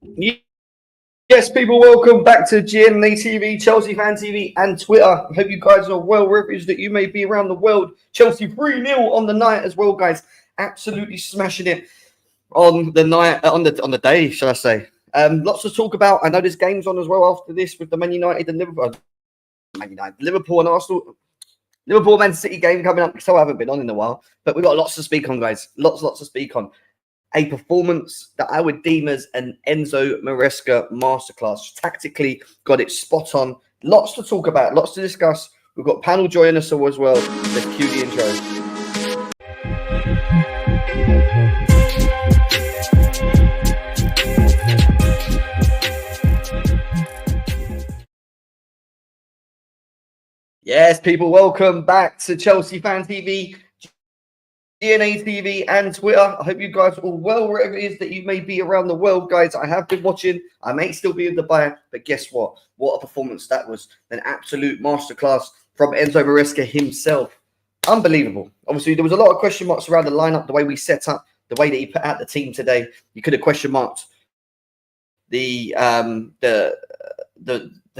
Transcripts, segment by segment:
Yes, people, welcome back to GNA TV, Chelsea Fan TV, and Twitter. I hope you guys are well, wherever it is that you may be around the world. Chelsea 3-0 on the night as well, guys. Absolutely smashing it on the night, on the day, shall I say. Lots to talk about. I know there's games on as well after this with the Man United and Liverpool and Arsenal. Liverpool Man City game coming up. So I haven't been on in a while, but we've got lots to speak on, guys. Lots to speak on. A performance that I would deem as an Enzo Maresca masterclass. Tactically, got it spot on. Lots to talk about, lots to discuss. We've got panel joining us as well. Let's cue the intro. Yes, people, welcome back to Chelsea Fan TV, DNA TV, and Twitter. I hope you guys are all well, wherever it is that you may be around the world, guys. I have been watching. I may still be in Dubai, but guess what? What a performance that was. An absolute masterclass from Enzo Maresca himself. Unbelievable. Obviously, there was a lot of question marks around the lineup, the way we set up, the way that he put out the team today. You could have question marked the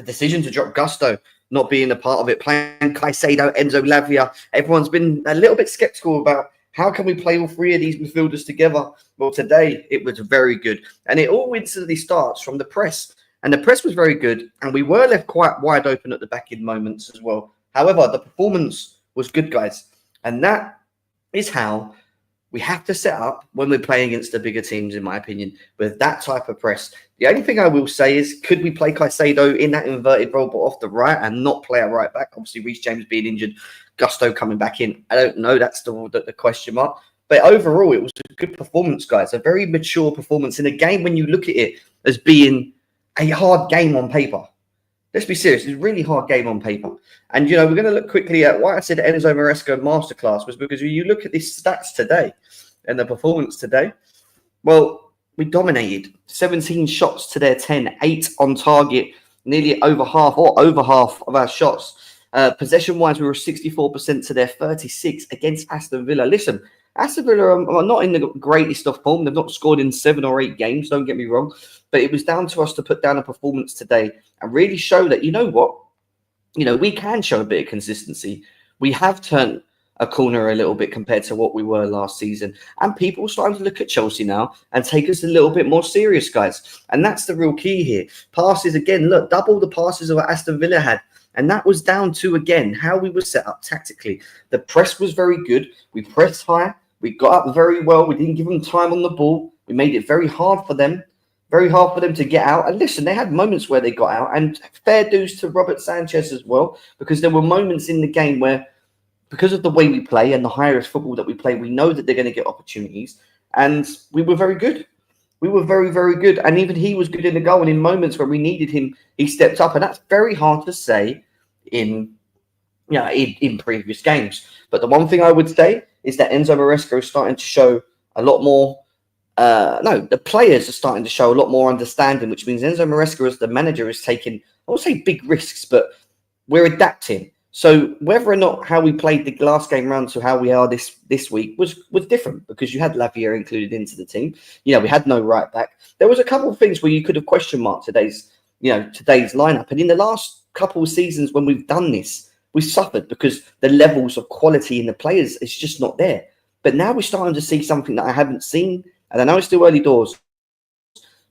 decision to drop Gusto, not being a part of it, playing Caicedo, Enzo Lavia. Everyone's been a little bit skeptical about how can we play all three of these midfielders together. Well, today it was very good. And it all instantly starts from the press. And the press was very good. And we were left quite wide open at the back in moments as well. However, the performance was good, guys. And that is how we have to set up when we're playing against the bigger teams, in my opinion, with that type of press. The only thing I will say is, could we play Caicedo in that inverted role, but off the right and not play a right back? Obviously, Reece James being injured, Gusto coming back in. I don't know. That's the question mark. But overall, it was a good performance, guys. A very mature performance in a game when you look at it as being a hard game on paper. Let's be serious. It's a really hard game on paper. And, we're going to look quickly at why I said Enzo Maresca masterclass was because when you look at these stats today and the performance today, well, we dominated. 17 shots to their 10, 8 on target, nearly over half of our shots. Possession-wise, we were 64% to their 36 against Aston Villa. Listen, Aston Villa are not in the greatest of form. They've not scored in 7 or 8 games, don't get me wrong. But it was down to us to put down a performance today and really show that, you know what? We can show a bit of consistency. We have turned a corner a little bit compared to what we were last season. And people are starting to look at Chelsea now and take us a little bit more serious, guys. And that's the real key here. Passes, again, look, double the passes of what Aston Villa had. And that was down to, again, how we were set up tactically. The press was very good. We pressed high. We got up very well. We didn't give them time on the ball. We made it very hard for them to get out. And listen, they had moments where they got out. And fair dues to Robert Sanchez as well, because there were moments in the game where, because of the way we play and the high-risk football that we play, we know that they're going to get opportunities. And we were very good. We were very, very good. And even he was good in the goal. And in moments where we needed him, he stepped up. And that's very hard to say in previous games. But the one thing I would say is that Enzo Maresca is starting to show a lot more. The players are starting to show a lot more understanding, which means Enzo Maresca as the manager is taking, I won't say big risks, but we're adapting. So whether or not how we played the last game round to how we are this week was different, because you had Lavia included into the team. We had no right back. There was a couple of things where you could have question marked today's lineup. And in the last couple of seasons when we've done this, we suffered because the levels of quality in the players is just not there. But now we're starting to see something that I haven't seen. And I know it's still early doors,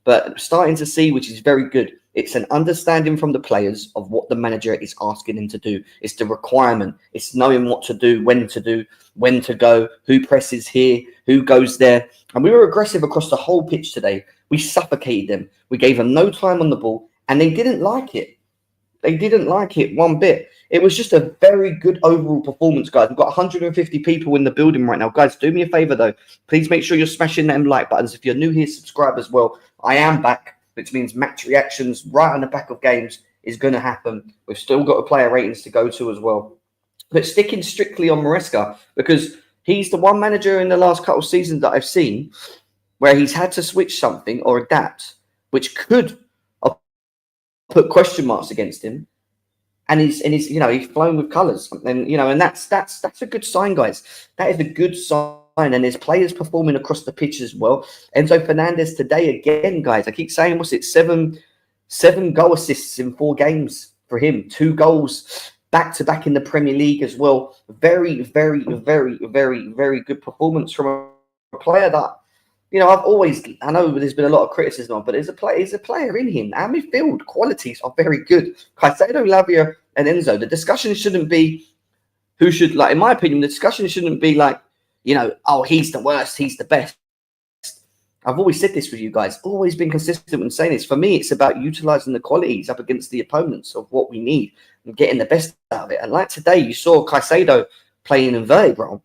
but starting to see, which is very good. It's an understanding from the players of what the manager is asking them to do. It's the requirement. It's knowing what to do, when to go, who presses here, who goes there. And we were aggressive across the whole pitch today. We suffocated them. We gave them no time on the ball, and they didn't like it. They didn't like it one bit. It was just a very good overall performance, guys. We've got 150 people in the building right now. Guys, do me a favor, though. Please make sure you're smashing them like buttons. If you're new here, subscribe as well. I am back, which means match reactions right on the back of games is going to happen. We've still got player ratings to go to as well. But sticking strictly on Maresca, because he's the one manager in the last couple of seasons that I've seen where he's had to switch something or adapt, which could put question marks against him, and he's flown with colours, and that's a good sign, guys. That is a good sign and there's players performing across the pitch as well. Enzo Fernandez today again, guys. I keep saying, what's it, seven goal assists in 4 games for him, 2 goals back-to-back in the Premier League as well. Very, very, very, very, very good performance from a player that, you know, I know there's been a lot of criticism of, but there's a player in him. Our midfield qualities are very good. Caicedo, Lavia, and Enzo. The discussion shouldn't be who should, like, in my opinion, the discussion shouldn't be like, you know, oh, he's the worst, he's the best. I've always said this with you guys, always been consistent in saying this. For me, it's about utilizing the qualities up against the opponents of what we need and getting the best out of it. And like today, you saw Caicedo playing an inverted role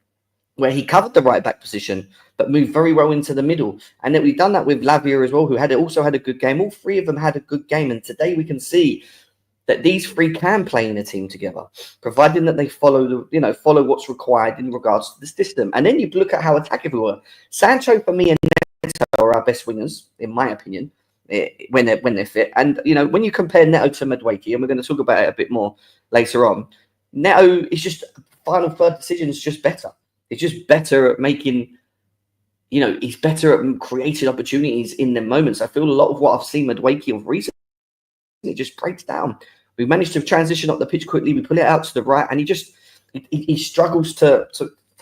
where he covered the right back position, but moved very well into the middle. And then we've done that with Lavia as well, who also had a good game. All 3 of them had a good game. And today we can see that these 3 can play in a team together, providing that they follow what's required in regards to the system. And then you look at how attacking we were. Sancho, for me, and Neto are our best wingers, in my opinion, when they're fit. And, you know, when you compare Neto to Madueke, and we're going to talk about it a bit more later on, Neto is just, final third decision is just better. It's just better at making, you know, he's better at creating opportunities in the moments. I feel a lot of what I've seen Madueke of recently, it just breaks down. We managed to transition up the pitch quickly. We pull it out to the right, and he struggles to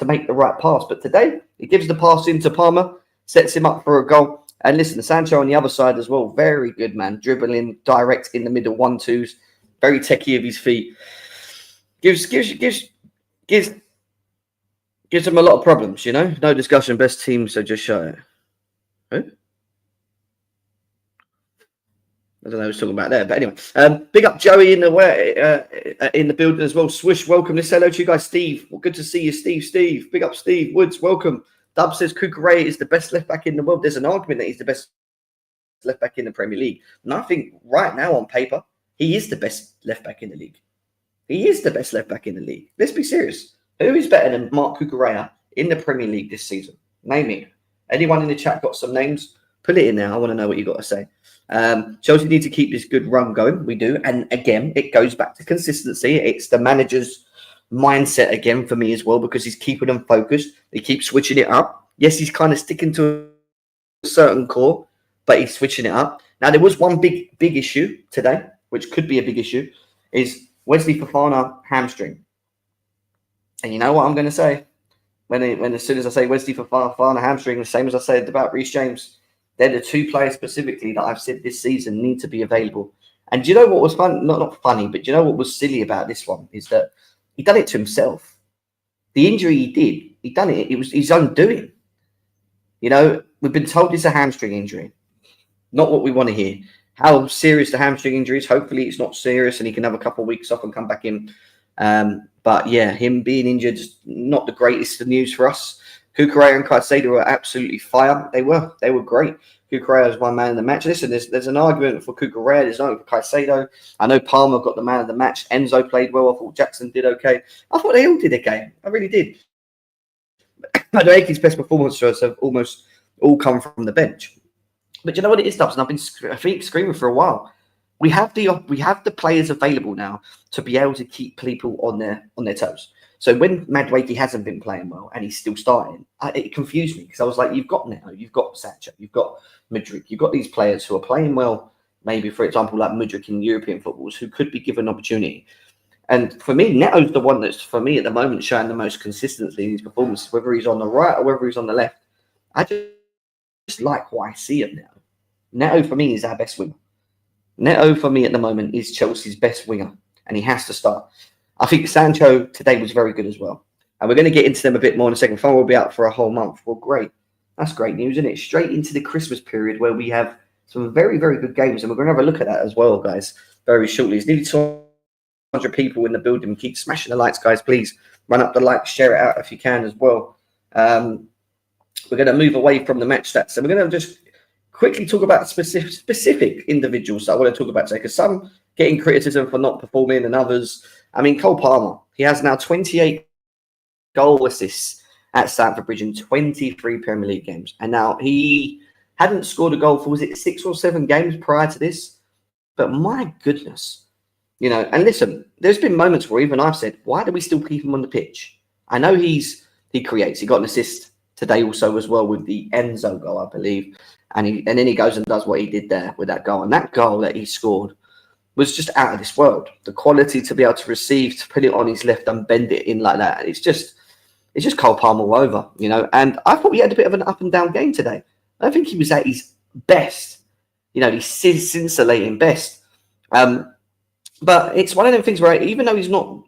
make the right pass. But today, he gives the pass into Palmer, sets him up for a goal. And listen, Sancho on the other side as well, very good, man. Dribbling, direct in the middle, 1-2s, very techie of his feet. Gives him a lot of problems, you know. No discussion, best team, so just show it. Who? I don't know who's talking about there, but anyway. Big up Joey in the building as well. Swish, welcome. Let's say hello to you guys. Steve, well, good to see you, Steve. Big up Steve. Woods, welcome. Dub says Cucurella is the best left back in the world. There's an argument that he's the best left back in the Premier League. And I think right now on paper, he is the best left back in the league. He is the best left back in the league. Let's be serious. Who is better than Marc Cucurella in the Premier League this season? Name it. Anyone in the chat got some names? Put it in there. I want to know what you got to say. Chelsea need to keep this good run going. We do. And again, it goes back to consistency. It's the manager's mindset again for me as well, because he's keeping them focused. They keep switching it up. Yes, he's kind of sticking to a certain core, but he's switching it up. Now, there was one big issue today, which could be a big issue, is Wesley Fofana hamstring. And you know what I'm going to say? When as soon as I say Wesley Fofana hamstring, the same as I said about Reece James, they're the 2 players specifically that I've said this season need to be available. And do you know what was fun? Not funny, but do you know what was silly about this one? Is that he done it to himself. The injury he done it. It was his own doing. You know, we've been told it's a hamstring injury. Not what we want to hear. How serious the hamstring injury is. Hopefully it's not serious and he can have a couple of weeks off and come back in. But yeah, him being injured is not the greatest of news for us. Cucurella and Caicedo were absolutely fire. They were great. Cucurella was my man of the match. Listen, there's an argument for Cucurella. There's no for Caicedo. I know Palmer got the man of the match. Enzo played well. I thought Jackson did okay. I thought they all did okay. I really did. Madueke's best performances have almost all come from the bench. But you know what it is, Dubs? And I've been screaming for a while. We have the players available now to be able to keep people on their toes. So when Madueke hasn't been playing well and he's still starting, it confused me because I was like, you've got Neto, you've got Sancho, you've got Mudryk, you've got these players who are playing well, maybe, for example, like Mudryk in European footballs, who could be given opportunity. And for me, Neto's the one that's, for me, at the moment, showing the most consistency in his performance, whether he's on the right or whether he's on the left. I just like what I see of Neto. Neto, for me, is our best winger. Neto, for me, at the moment, is Chelsea's best winger, and he has to start. I think Sancho today was very good as well. And we're going to get into them a bit more in a second. Fun will be out for a whole month. Well, great. That's great news, isn't it? Straight into the Christmas period where we have some very, very good games. And we're going to have a look at that as well, guys, very shortly. It's nearly 200 people in the building. Keep smashing the likes, guys. Please run up the likes, share it out if you can as well. We're going to move away from the match stats. And we're going to just quickly talk about specific individuals that I want to talk about today, because some getting criticism for not performing and others. I mean, Cole Palmer, he has now 28 goal assists at Stamford Bridge in 23 Premier League games. And now he hadn't scored a goal for, was it 6 or 7 games prior to this? But my goodness, you know, and listen, there's been moments where even I've said, why do we still keep him on the pitch? I know he creates, he got an assist today also as well with the Enzo goal, I believe. And then he goes and does what he did there with that goal. And that goal that he scored was just out of this world. The quality to be able to receive, to put it on his left and bend it in like that. It's just Cole Palmer all over, you know. And I thought he had a bit of an up and down game today. I don't think he was at his best, you know, he's scintillating best. But it's one of them things where even though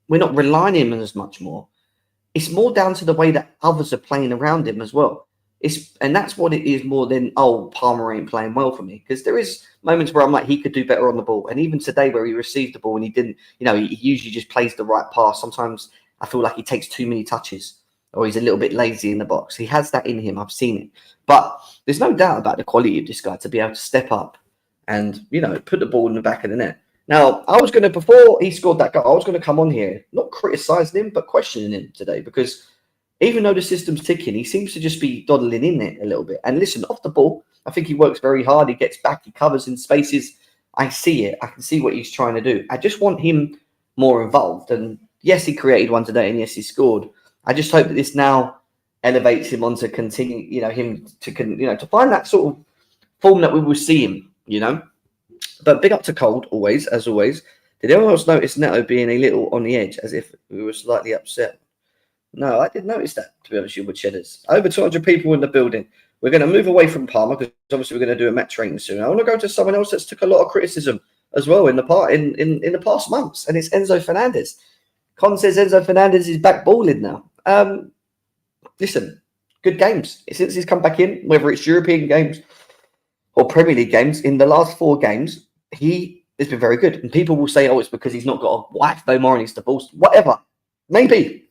we're not relying on him as much more, it's more down to the way that others are playing around him as well. And that's what it is more than, oh, Palmer ain't playing well for me. Because there is moments where I'm like, he could do better on the ball. And even today where he received the ball and he didn't, you know, he usually just plays the right pass. Sometimes I feel like he takes too many touches or he's a little bit lazy in the box. He has that in him. I've seen it. But there's no doubt about the quality of this guy to be able to step up and, you know, put the ball in the back of the net. Now, before he scored that goal, I was going to come on here, not criticising him, but questioning him today because even though the system's ticking, he seems to just be dawdling in it a little bit. And listen, off the ball, I think he works very hard. He gets back, he covers in spaces. I see it. I can see what he's trying to do. I just want him more involved. And yes, he created one today, and yes, he scored. I just hope that this now elevates him on to continue, you know, to find that sort of form that we will see him, you know. But big up to Cold, as always. Did anyone else notice Neto being a little on the edge, as if we were slightly upset? No, I did notice that, to be honest with you, with Cheddars. Over 200 people in the building. We're going to move away from Palmer because obviously we're going to do a match rating soon. I want to go to someone else that's took a lot of criticism as well in the past months, and it's Enzo Fernandez. Con says Enzo Fernandez is back balling now. Listen, good games since he's come back in, whether it's European games or Premier League games. In the last 4 games, he has been very good. And people will say, oh, it's because he's not got a wife no more and he's divorced. Whatever. Maybe.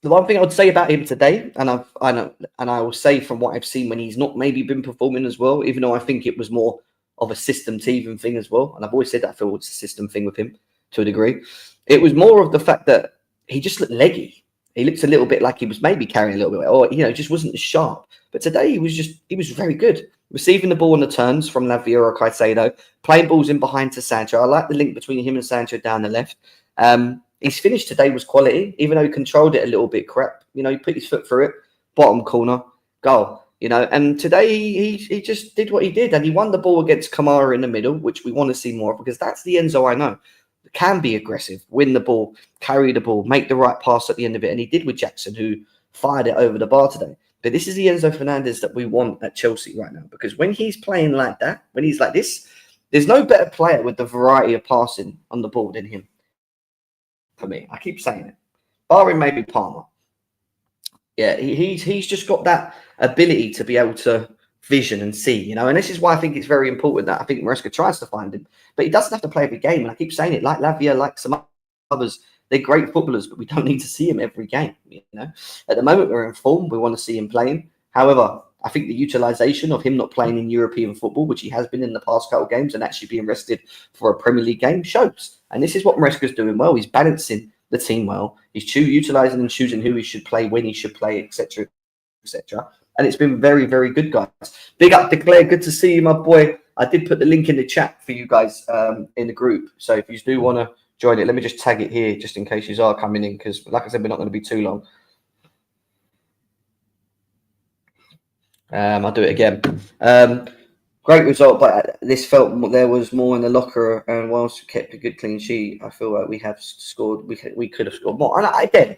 The one thing I would say about him today, and I will say from what I've seen when he's not maybe been performing as well, even though I think it was more of a system team thing as well. And I've always said that I feel it's a system thing with him to a degree. It was more of the fact that he just looked leggy. He looked a little bit like he was maybe carrying a little bit, or, you know, just wasn't as sharp. But today he was very good. Receiving the ball on the turns from Lavia or Caicedo, playing balls in behind to Sancho. I like the link between him and Sancho down the left. His finish today was quality, even though he controlled it a little bit crap. You know, he put his foot through it, bottom corner, goal. You know, and today he just did what he did, and he won the ball against Kamara in the middle, which we want to see more of because that's the Enzo I know. Can be aggressive, win the ball, carry the ball, make the right pass at the end of it, and he did with Jackson, who fired it over the bar today. But this is the Enzo Fernandez that we want at Chelsea right now, because when he's playing like that, when he's like this, there's no better player with the variety of passing on the ball than him. For me, I keep saying it. Barring maybe Palmer. Yeah, he's just got that ability to be able to vision and see, you know, and this is why I think it's very important that I think Maresca tries to find him, but he doesn't have to play every game. And I keep saying it, like Lavia, like some others, they're great footballers, but we don't need to see him every game. You know, at the moment we're in form, we want to see him playing. However, I think the utilization of him not playing in European football, which he has been in the past couple of games, and actually being rested for a Premier League game shows. And this is what Maresca's doing well. He's balancing the team well. He's utilizing and choosing who he should play, when he should play, etc., etc. And it's been very, very good, guys. Big up to Claire. Good to see you, my boy. I did put the link in the chat for you guys in the group. So if you do want to join it, let me just tag it here just in case you are coming in, because like I said, we're not going to be too long. I'll do it again. Great result, but this felt there was more in the locker, and whilst we kept a good clean sheet, I feel like we have scored. We could have scored more. And again,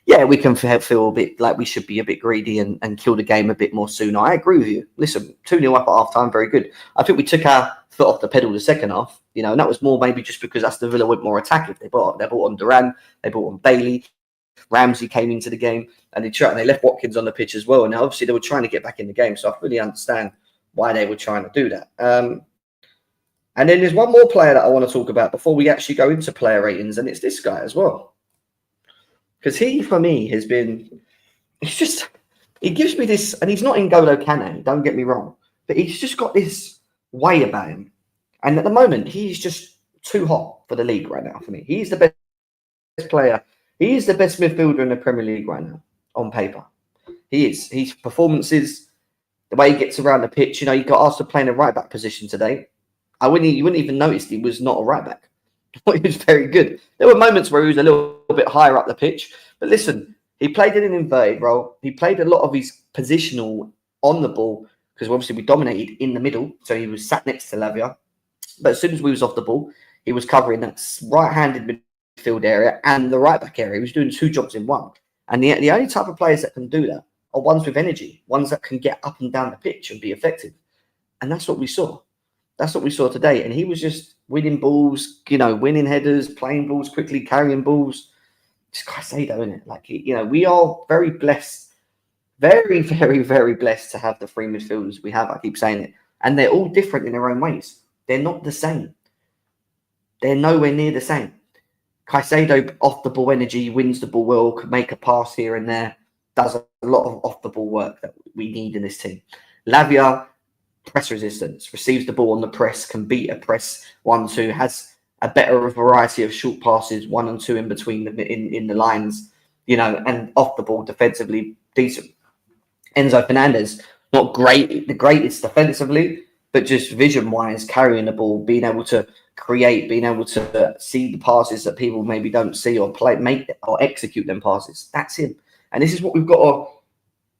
yeah, we can feel a bit like we should be a bit greedy and kill the game a bit more sooner. I agree with you. Listen, 2-0 up at half time, very good. I think we took our foot off the pedal the second half, you know, and that was more maybe just because Aston Villa went more attacking. They brought on Duran, they brought on Bailey, Ramsey came into the game, and they left Watkins on the pitch as well. And obviously they were trying to get back in the game, so I fully understand why they were trying to do that. And then there's one more player that I want to talk about before we actually go into player ratings, and it's this guy as well. Because he, for me, has been... He gives me this... And he's not N'Golo Kante, don't get me wrong. But he's just got this way about him. And at the moment, he's just too hot for the league right now for me. He's the best player. He is the best midfielder in the Premier League right now, on paper. He is. His performances, the way he gets around the pitch, you know, he got asked to play in a right-back position today. You wouldn't even notice he was not a right-back. He was very good. There were moments where he was a little bit higher up the pitch. But listen, He played in an inverted role. He played a lot of his positional on the ball because obviously we dominated in the middle. So he was sat next to Lavia. But as soon as we was off the ball, he was covering that right-handed midfield area and the right-back area. He was doing 2 jobs in one. And the only type of players that can do that are ones with energy, ones that can get up and down the pitch and be effective. And that's what we saw. That's what we saw today. And he was just winning balls, winning headers, playing balls quickly, carrying balls. It's Caicedo, isn't it? Like, we are very blessed, very, very, very blessed to have the 3 midfielders we have. I keep saying it. And they're all different in their own ways. They're not the same. They're nowhere near the same. Caicedo, off the ball energy, wins the ball well, can make a pass here and there, does a lot of off the ball work that we need in this team. Lavia, press resistance, receives the ball on the press, can beat a press 1-2, has a better variety of short passes, 1 and 2 in between in the lines, and off the ball defensively decent. Enzo Fernandez, not the greatest defensively, but just vision-wise, carrying the ball, being able to create, being able to see the passes that people maybe don't see or make or execute them passes. That's him. And this is what we've got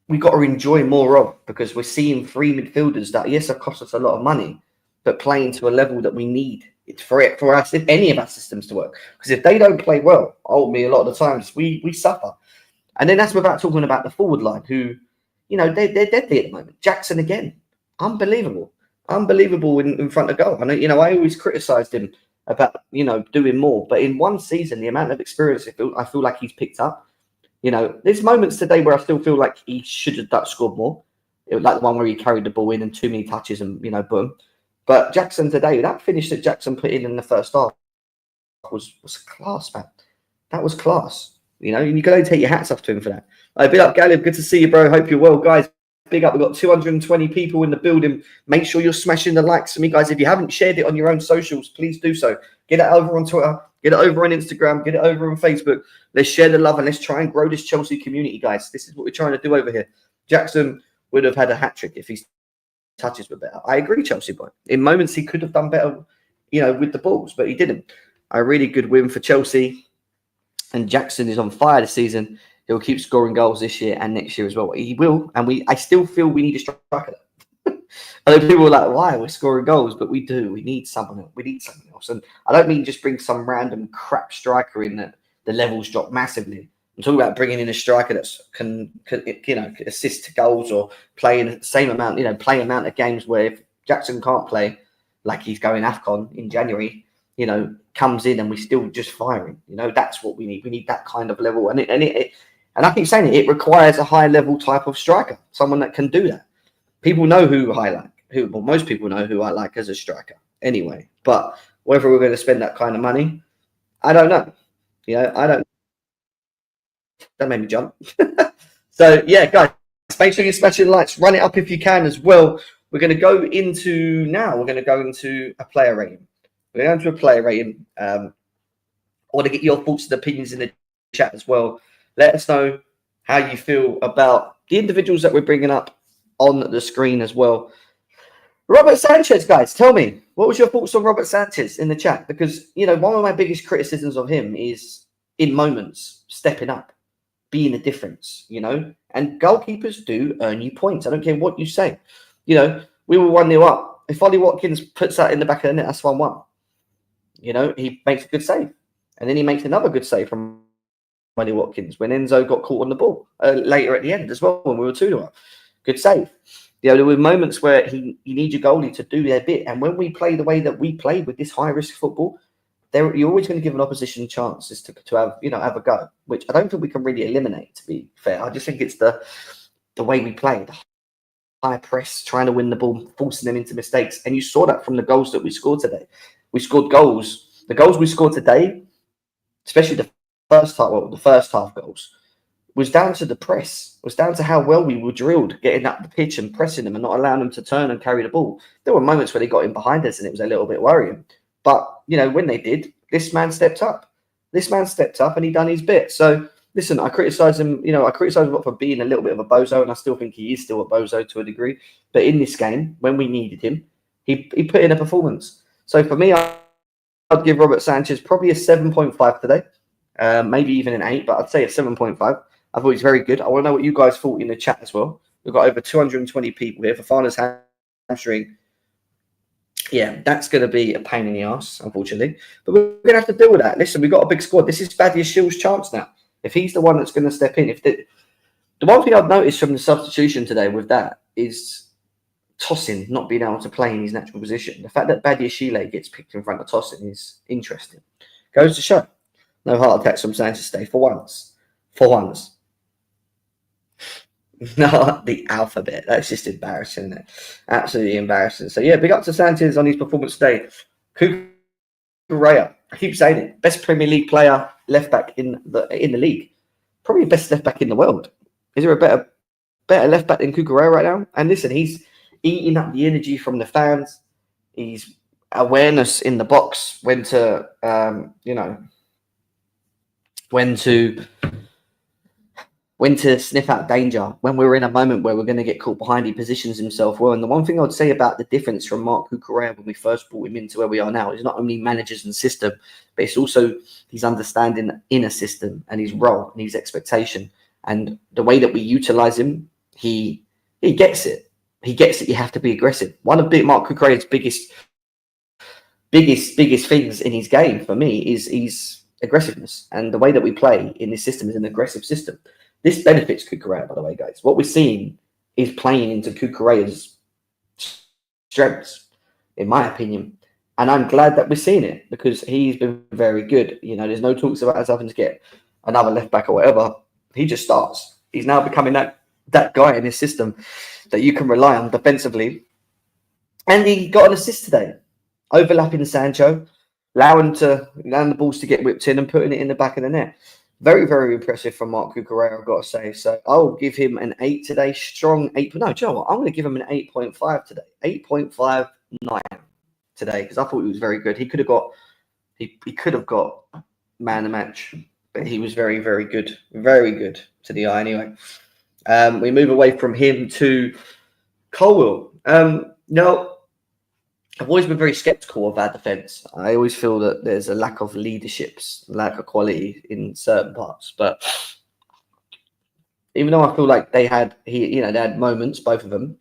to enjoy more of, because we're seeing 3 midfielders that, yes, have cost us a lot of money, but playing to a level that we need. It's for us, if any of our systems to work. Because if they don't play well, ultimately, a lot of the times we suffer. And then that's without talking about the forward line, who, they're deadly at the moment. Jackson again, unbelievable in front of goal. And I always criticised him about doing more, but in one season, the amount of experience I feel like he's picked up. There's moments today where I still feel like he should have scored more. It was like the one where he carried the ball in and too many touches and boom. But Jackson today, that finish that Jackson put in the first half was class, man. That was class. And you got to take your hats off to him for that. Big up, Galib. Good to see you, bro. Hope you're well, guys. Big up. We've got 220 people in the building. Make sure you're smashing the likes for me, guys. If you haven't shared it on your own socials, please do so. Get it over on Twitter. Get it over on Instagram. Get it over on Facebook. Let's share the love and let's try and grow this Chelsea community, guys. This is what we're trying to do over here. Jackson would have had a hat-trick if his touches were better. I agree, Chelsea boy. In moments, he could have done better, with the balls, but he didn't. A really good win for Chelsea. And Jackson is on fire this season. He'll keep scoring goals this year and next year as well. He will. And I still feel we need a striker. I know people are like, why? We're scoring goals, but we do. We need someone else. We need something else. And I don't mean just bring some random crap striker in that the levels drop massively. I'm talking about bringing in a striker that can assist to goals or play in the same amount, play amount of games where if Jackson can't play, like he's going AFCON in January, comes in and we still just firing. That's what we need. We need that kind of level. And I keep saying it requires a high level type of striker, someone that can do that. People know who I like. Most people know who I like as a striker anyway. But whether we're going to spend that kind of money, I don't know. I don't. That made me jump. So yeah, guys, make sure you're smashing the lights. Run it up if you can as well. We're going to go into a player rating. We're going to a player rating. I want to get your thoughts and opinions in the chat as well. Let us know how you feel about the individuals that we're bringing up on the screen as well. Robert Sanchez, guys, tell me, what was your thoughts on Robert Sanchez in the chat? Because, one of my biggest criticisms of him is in moments, stepping up, being a difference, and goalkeepers do earn you points. I don't care what you say. We were 1-0 up. If Ollie Watkins puts that in the back of the net, that's 1-1. He makes a good save. And then he makes another good save from Ollie Watkins when Enzo got caught on the ball later at the end as well when we were 2-0 up. Good save. There were moments where you need your goalie to do their bit. And when we play the way that we play with this high-risk football, you're always going to give an opposition chances to have a go, which I don't think we can really eliminate, to be fair. I just think it's the way we play, the high press, trying to win the ball, forcing them into mistakes. And you saw that from the goals that we scored today. We scored goals. The goals we scored today, especially the first half goals, was down to the press. It was down to how well we were drilled, getting up the pitch and pressing them and not allowing them to turn and carry the ball. There were moments where they got in behind us and it was a little bit worrying. But, when they did, this man stepped up. And he done his bit. So, listen, I criticise him. I criticise him for being a little bit of a bozo, and I still think he is still a bozo to a degree. But in this game, when we needed him, he put in a performance. So, for me, I'd give Robert Sanchez probably a 7.5 today. Maybe even an 8, but I'd say a 7.5. I thought he's very good. I want to know what you guys thought in the chat as well. We've got over 220 people here. Fofana's hamstring. Yeah, that's going to be a pain in the ass, unfortunately. But we're going to have to deal with that. Listen, we've got a big squad. This is Badiashiel's chance now. If he's the one that's going to step in. The one thing I've noticed from the substitution today with that is Tosin not being able to play in his natural position. The fact that Badiashile gets picked in front of Tosin is interesting. Goes to show. No heart attacks from Sanchez today for once. For once. Not the alphabet. That's just embarrassing, isn't it? Absolutely embarrassing. So, yeah, big up to Sanchez on his performance today. Cucurella, I keep saying it. Best Premier League player, left back in the league. Probably best left back in the world. Is there a better left back than Cucurella right now? And listen, he's eating up the energy from the fans. He's awareness in the box when to, when to sniff out danger, when we're in a moment where we're going to get caught behind, he positions himself well. And the one thing I would say about the difference from Marc Cucurella when we first brought him into where we are now is not only managers and system, but it's also his understanding in a system and his role and his expectation. And the way that we utilize him, he gets it. He gets it. You have to be aggressive. One of Marc Cucurella's biggest things in his game for me is his aggressiveness. And the way that we play in this system is an aggressive system. This benefits Cucurella, by the way, guys. What we're seeing is playing into Cucurella's strengths, in my opinion. And I'm glad that we're seeing it because he's been very good. You know, there's no talks about us having to get another left back or whatever. He just starts. He's now becoming that guy in his system that you can rely on defensively. And he got an assist today, overlapping Sancho, allowing the balls to get whipped in and putting it in the back of the net. Very, very impressive from Marc Cucurella, I've got to say. So I'll give him an 8 today. Strong 8. No, do you know what? I'm going to give him an 8.5 today. 8.59 today because I thought he was very good. He could have got man of the match, but he was very, very good. Very good to the eye anyway. We move away from him to Colwill. Now, I've always been very sceptical of our defence. I always feel that there's a lack of leaderships, lack of quality in certain parts. But even though I feel like they had moments, both of them,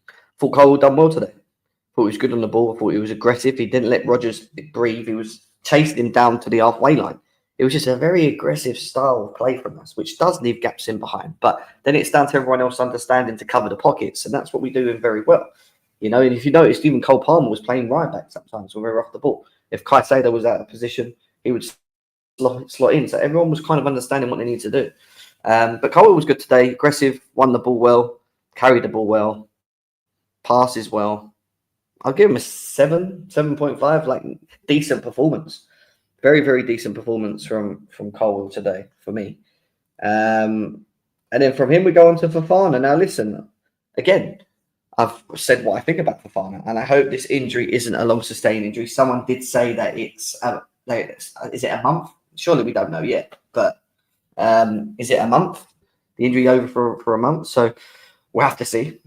I thought Colwill done well today. I thought he was good on the ball. I thought he was aggressive. He didn't let Rodgers breathe. He was chasing him down to the halfway line. It was just a very aggressive style of play from us, which does leave gaps in behind. But then it's down to everyone else understanding to cover the pockets, and that's what we do very well. You know, and if you noticed, even Cole Palmer was playing right back sometimes when we were off the ball. If Caicedo was out of position, he would slot in. So everyone was kind of understanding what they need to do. But Cole was good today. Aggressive, won the ball well, carried the ball well, passes well. I'll give him a 7.5, like decent performance. Very, very decent performance from Colwill today for me. And then from him, we go on to Fofana. Now, listen, again, I've said what I think about Fofana, and I hope this injury isn't a long-sustained injury. Someone did say that it's is it a month? Surely we don't know yet, but is it a month? The injury over for a month, so we'll have to see.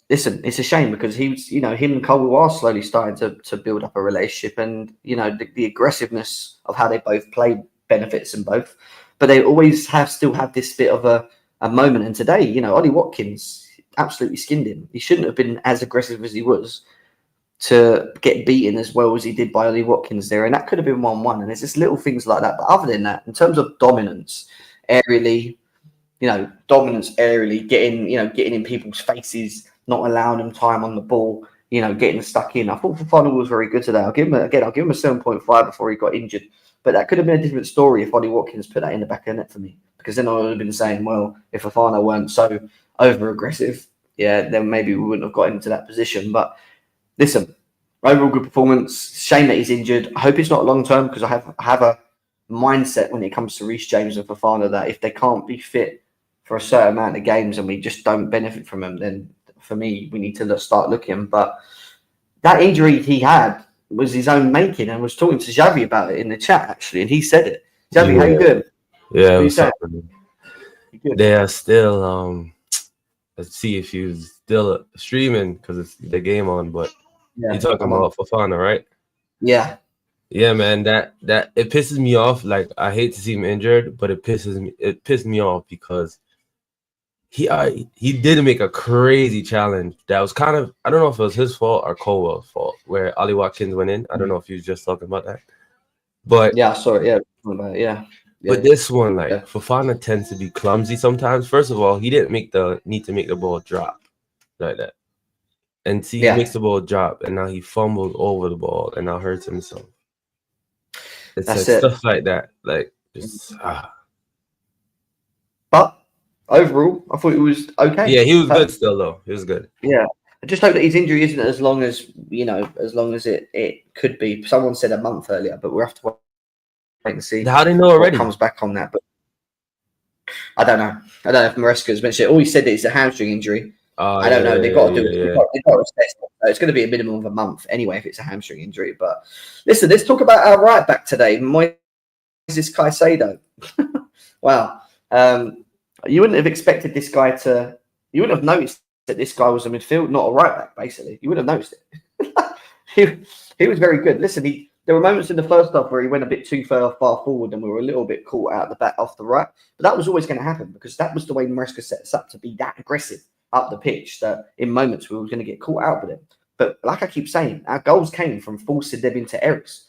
Listen, it's a shame because him and Colwill are slowly starting to build up a relationship, and the aggressiveness of how they both play benefits them both, but they always still have this bit of a moment. And today, Ollie Watkins absolutely skinned him. He shouldn't have been as aggressive as he was to get beaten as well as he did by Ollie Watkins there, and that could have been 1-1. And there's just little things like that. But other than that, in terms of dominance, aerially, getting in people's faces, not allowing them time on the ball, getting stuck in. I thought Fofana was very good today. I'll give him a 7.5 before he got injured. But that could have been a different story if Ollie Watkins put that in the back of the net for me, because then I would have been saying, well, if Fofana weren't so over aggressive, then maybe we wouldn't have got into that position. But listen, overall good performance. Shame that he's injured. I hope it's not long term, because I have a mindset when it comes to Reece James and Fofana that if they can't be fit for a certain amount of games and we just don't benefit from them, then for me we need to start looking. But that injury he had was his own making, and I was talking to Xavi about it in the chat actually, and he said it. Xavi, how you doing? Yeah, what's happening? They are still let's see if he's still streaming because it's the game on, but you're talking about Fofana, right? Yeah. Yeah, man, that it pisses me off. Like, I hate to see him injured, but it pissed me off because he did make a crazy challenge that was kind of, I don't know if it was his fault or Colwell's fault, where Ollie Watkins went in. I don't know if you was just talking about that, but Yeah, sorry. Yeah, yeah, but yeah, this one, like, yeah, Fofana tends to be clumsy sometimes. First of all, he didn't make the need to make the ball drop like that, and see, he yeah. makes the ball drop, and now he fumbled over the ball, and now hurts himself. It's That's like it. stuff like that, like just But overall, I thought it was okay. yeah, he was good So, still though. He was good. yeah, I just hope that his injury isn't as long as as long as it could be. Someone said a month earlier, but we'll have to wait and see How do you know what already? comes back on that. But I don't know. I don't know if Maresca has mentioned it. All he said that it's a hamstring injury. Oh I don't know. They've got to do. yeah. They've got to assess it. So it's going to be a minimum of a month anyway if it's a hamstring injury. But listen, let's talk about our right back today, Moises Caicedo. Wow. You wouldn't have expected this guy to. You wouldn't have noticed that this guy was a midfield, not a right back. Basically, you wouldn't have noticed it. he was very good. Listen, there were moments in the first half where he went a bit too far forward, and we were a little bit caught out the back off the right. But that was always going to happen because that was the way Maresca set us up to be that aggressive up the pitch. That in moments we were going to get caught out with him. But like I keep saying, our goals came from forcing them into errors.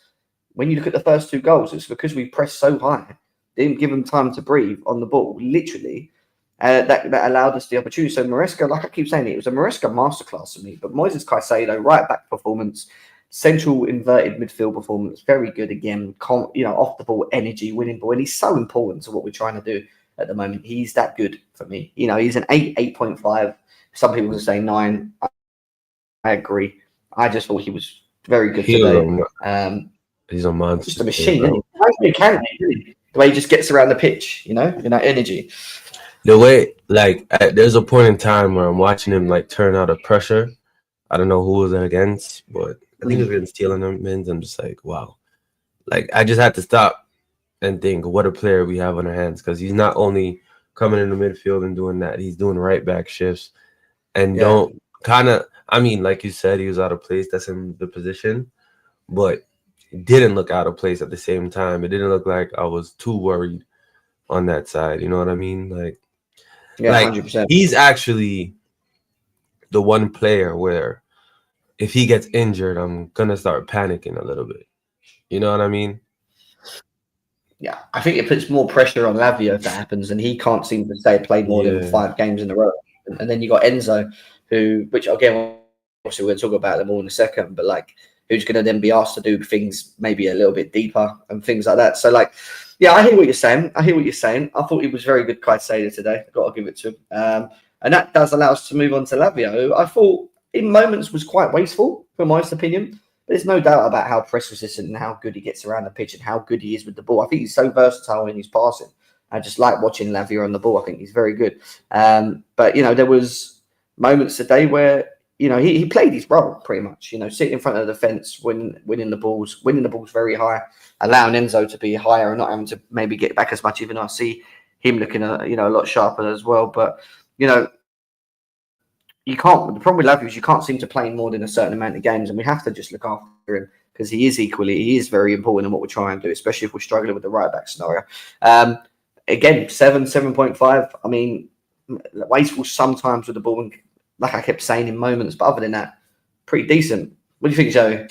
When you look at the first two goals, it's because we pressed so high, didn't give them time to breathe on the ball, literally. That allowed us the opportunity. So Maresca, like I keep saying, it was a Maresca masterclass for me. But Moises Caicedo, right back performance, central inverted midfield performance, very good again. Off the ball energy, winning ball, and he's so important to what we're trying to do at the moment. He's that good for me. He's an 8.5. Some people will say 9. I agree. I just thought he was very good today. He's a monster. Just a machine, isn't he? The way he just gets around the pitch, in that energy. The way, like, there's a point in time where I'm watching him like turn out of pressure. I don't know who was it against, but I think it was against Telemans. I'm just like, wow. Like, I just had to stop and think, what a player we have on our hands, because he's not only coming in the midfield and doing that, he's doing right back shifts and don't kind of. I mean, like you said, he was out of place. That's in the position, but it didn't look out of place at the same time. It didn't look like I was too worried on that side. You know what I mean? Like, 100%. He's actually the one player where if he gets injured, I'm gonna start panicking a little bit. You know what I mean? Yeah, I think it puts more pressure on Lavia if that happens, and he can't seem to play more than 5 games in a row. And then you got Enzo, which again, obviously we'll talk about them all in a second, but who's going to then be asked to do things maybe a little bit deeper and things like that. So yeah, I hear what you're saying. I thought he was very good, Caicedo today. I've got to give it to him. And that does allow us to move on to Lavia, who I thought in moments was quite wasteful, for my opinion. There's no doubt about how press resistant and how good he gets around the pitch and how good he is with the ball. I think he's so versatile in his passing. I just like watching Lavia on the ball. I think he's very good. But there was moments today where he played his role pretty much. Sitting in front of the defence, winning the balls very high, allowing Enzo to be higher and not having to maybe get back as much. Even though I see him looking a lot sharper as well. But you can't. The problem with Lavia is you can't seem to play more than a certain amount of games, and we have to just look after him because he is very important in what we're trying to do, especially if we're struggling with the right back scenario. Again, 7.5. I mean, wasteful sometimes with the ball, and like I kept saying in moments, but other than that, pretty decent. What do you think, Joey?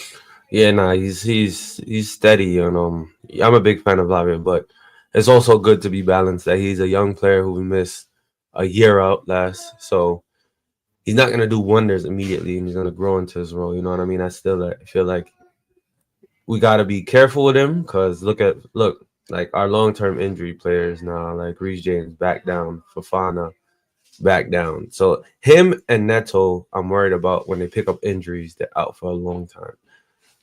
Yeah, nah, he's steady, and I'm a big fan of Lavia, but it's also good to be balanced. That he's a young player who missed a year out last, so he's not gonna do wonders immediately, and he's gonna grow into his role. You know what I mean? I feel like we gotta be careful with him because look, like our long-term injury players now, like Reece James back down, Fofana back down. So him and Neto, I'm worried about when they pick up injuries. They're out for a long time.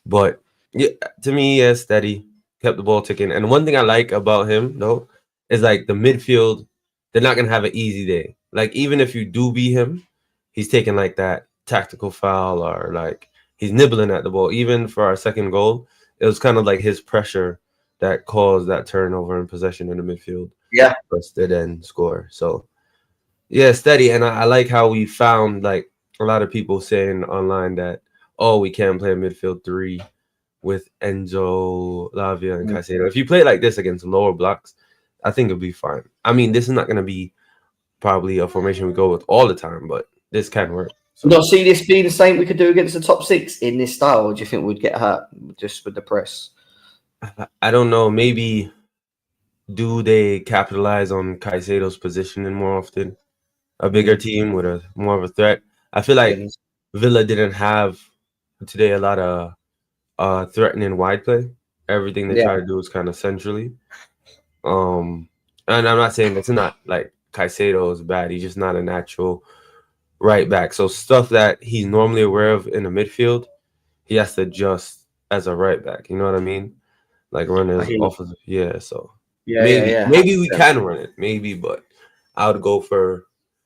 But yeah, to me, yeah, steady, kept the ball ticking. And one thing I like about him though is like the midfield. They're not gonna have an easy day. Like even if you do beat him, he's taking like that tactical foul or like he's nibbling at the ball. Even for our second goal, it was kind of like his pressure that caused that turnover and possession in the midfield. Yeah, For us to then score. So yeah, steady. And I like how we found like a lot of people saying online that we can't play a midfield 3 with Enzo, Lavia, and Caicedo. If you play like this against lower blocks, I think it'll be fine. I mean, this is not going to be probably a formation we go with all the time, but this can work. So. Not see this being the same we could do against the top 6 in this style, or do you think we'd get hurt just with the press? I don't know. Maybe do they capitalize on Caicedo's positioning more often? A bigger team with a more of a threat. I feel like Villa didn't have today a lot of threatening wide play. Everything they try to do is kind of centrally. And I'm not saying it's not like Caicedo is bad. He's just not a natural right back. So stuff that he's normally aware of in the midfield, he has to adjust as a right back. You know what I mean? Like run his offensive. Yeah. So maybe we can run it. Maybe, but I would go for.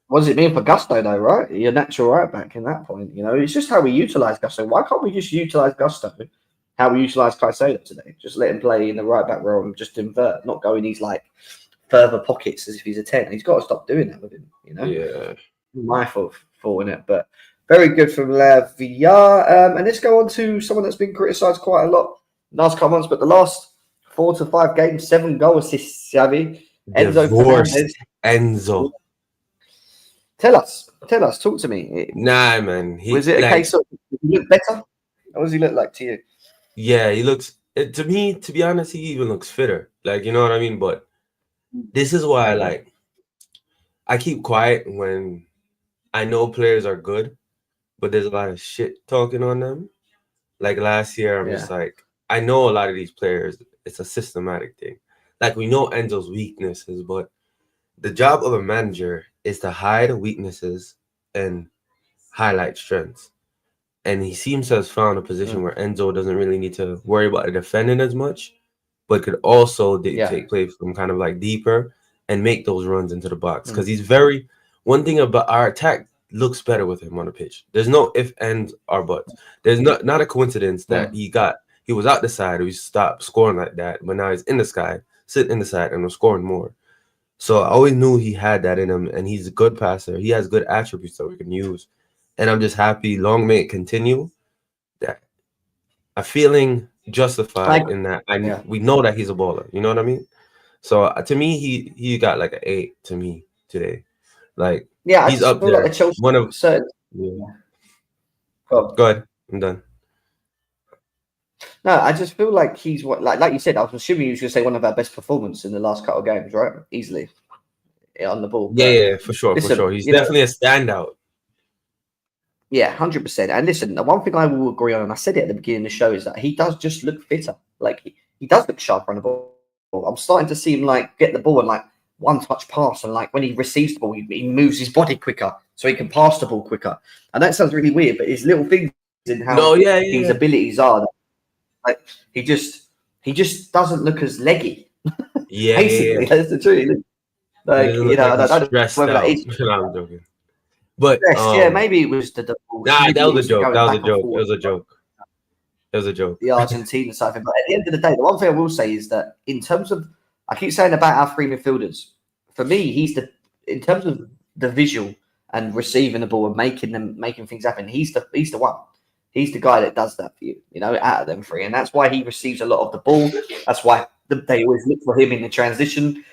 What does it mean for Gusto, though, right? Your natural right back in that point. You know, it's just how we utilize Gusto. Why can't we just utilize Gusto how we utilize Caicedo today? Just let him play in the right back role and just invert, not go in these like further pockets as if he's a 10. He's got to stop doing that with him, you know? Yeah. My fault in it, but very good from Lavia. And let's go on to someone that's been criticised quite a lot last couple months, but the last 4 to 5 games, 7 goal assists, Xavi. Enzo. Tell us, talk to me. Nah, man. Was it a case of did he look better? What does he look like to you? Yeah, he looks to me, to be honest, he even looks fitter. Like, you know what I mean? But this is why I keep quiet when I know players are good, but there's a lot of shit talking on them. Like last year, I'm just like, I know a lot of these players, it's a systematic thing. Like we know Enzo's weaknesses, but the job of a manager is to hide weaknesses and highlight strengths. And he seems to have found a position where Enzo doesn't really need to worry about defending as much, but could also dictate play from kind of like deeper and make those runs into the box. Because he's one thing about our attack looks better with him on the pitch. There's no if, ands, or buts. There's not a coincidence that he was out the side, he stopped scoring like that, but now he's in the sky, sitting in the side, and was scoring more. So I always knew he had that in him, and he's a good passer. He has good attributes that we can use. And I'm just happy, long may it continue, that I'm feeling justified in that. We know that he's a baller. You know what I mean? So to me, he got like an 8 to me today. Like he's up there. Like Chelsea, one of Go ahead. I'm done. No, I just feel like he's like you said. I was assuming you was going to say one of our best performances in the last couple of games, right? Easily on the ball. Yeah, for sure. He's definitely a standout. Yeah, 100%. And listen, the one thing I will agree on, and I said it at the beginning of the show, is that he does just look fitter. Like he does look sharper on the ball. I'm starting to see him like get the ball and like one touch pass, and like when he receives the ball, he moves his body quicker so he can pass the ball quicker. And that sounds really weird, but his little things in how his abilities are. Like he just doesn't look as leggy. Yeah, basically, that's the truth. Like you know, I don't know whether that is. I'm joking. But maybe it was the. Nah, that was a joke. It was a joke. The Argentina side thing. But at the end of the day, the one thing I will say is that in terms of, I keep saying about our 3 midfielders. For me, in terms of the visual and receiving the ball and making things happen. He's the one. He's the guy that does that for you, you know, out of them 3. And that's why he receives a lot of the ball. That's why they always look for him in the transition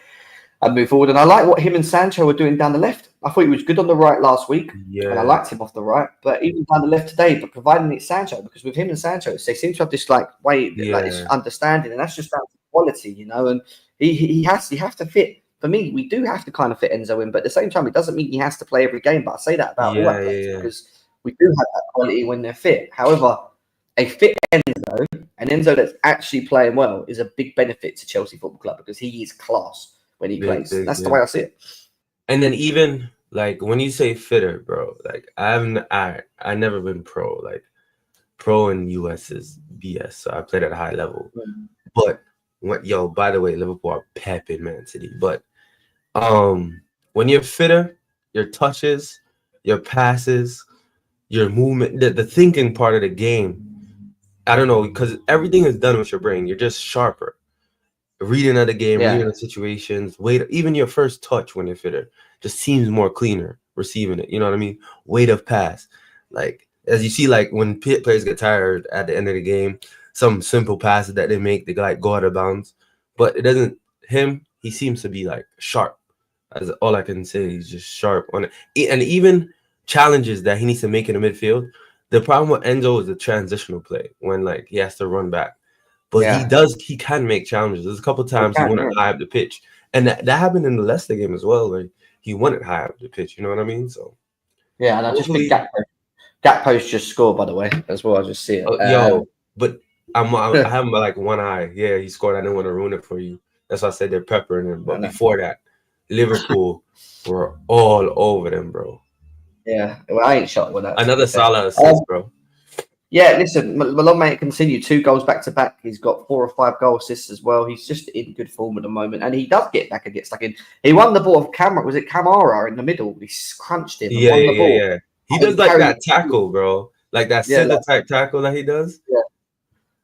and move forward. And I like what him and Sancho were doing down the left. I thought he was good on the right last week. Yeah. And I liked him off the right. But even down the left today, but providing it's Sancho, because with him and Sancho, they seem to have this like way, like this understanding. And that's just down to quality, you know. And he has to fit. For me, we do have to kind of fit Enzo in, but at the same time, it doesn't mean he has to play every game. But I say that about all our players because we do have that quality when they're fit. However, a fit Enzo, an Enzo that's actually playing well, is a big benefit to Chelsea Football Club because he is class when he plays. That's the way I see it. And then even like when you say fitter, bro, like I never been pro. Like pro in US is BS. So I played at a high level. But by the way, Liverpool are pepping Man City. But when you're fitter, your touches, your passes, your movement, the thinking part of the game, I don't know, because everything is done with your brain. You're just sharper. Reading of the game, reading the situations, even your first touch when you're fitter just seems more cleaner, receiving it. You know what I mean? Weight of pass. Like, as you see, like when players get tired at the end of the game, some simple passes that they make, they like go out of bounds. But it doesn't him, he seems to be like sharp. As all I can say, he's just sharp on it. And even challenges that he needs to make in the midfield. The problem with Enzo is the transitional play when like he has to run back. But he can make challenges. There's a couple times he won it high up the pitch. And that happened in the Leicester game as well, where he won it high up the pitch, you know what I mean? So yeah, and I just think Gakpo's just scored, by the way, as well. I just see it. But I have like one eye. Yeah, he scored. I didn't want to ruin it for you. That's why I said they're peppering him. But before that, Liverpool were all over them, bro. Yeah, well, I ain't shocked with that. Another Salah assist, bro. Yeah, listen, Malone mate continue 2 goals back to back. He's got 4 or 5 goal assists as well. He's just in good form at the moment, and he does get back and get stuck in. He won the ball of Was it Camara in the middle? He crunched him. Yeah, won the ball. Yeah. He does like that tackle, bro. Like that center type tackle that he does. Yeah.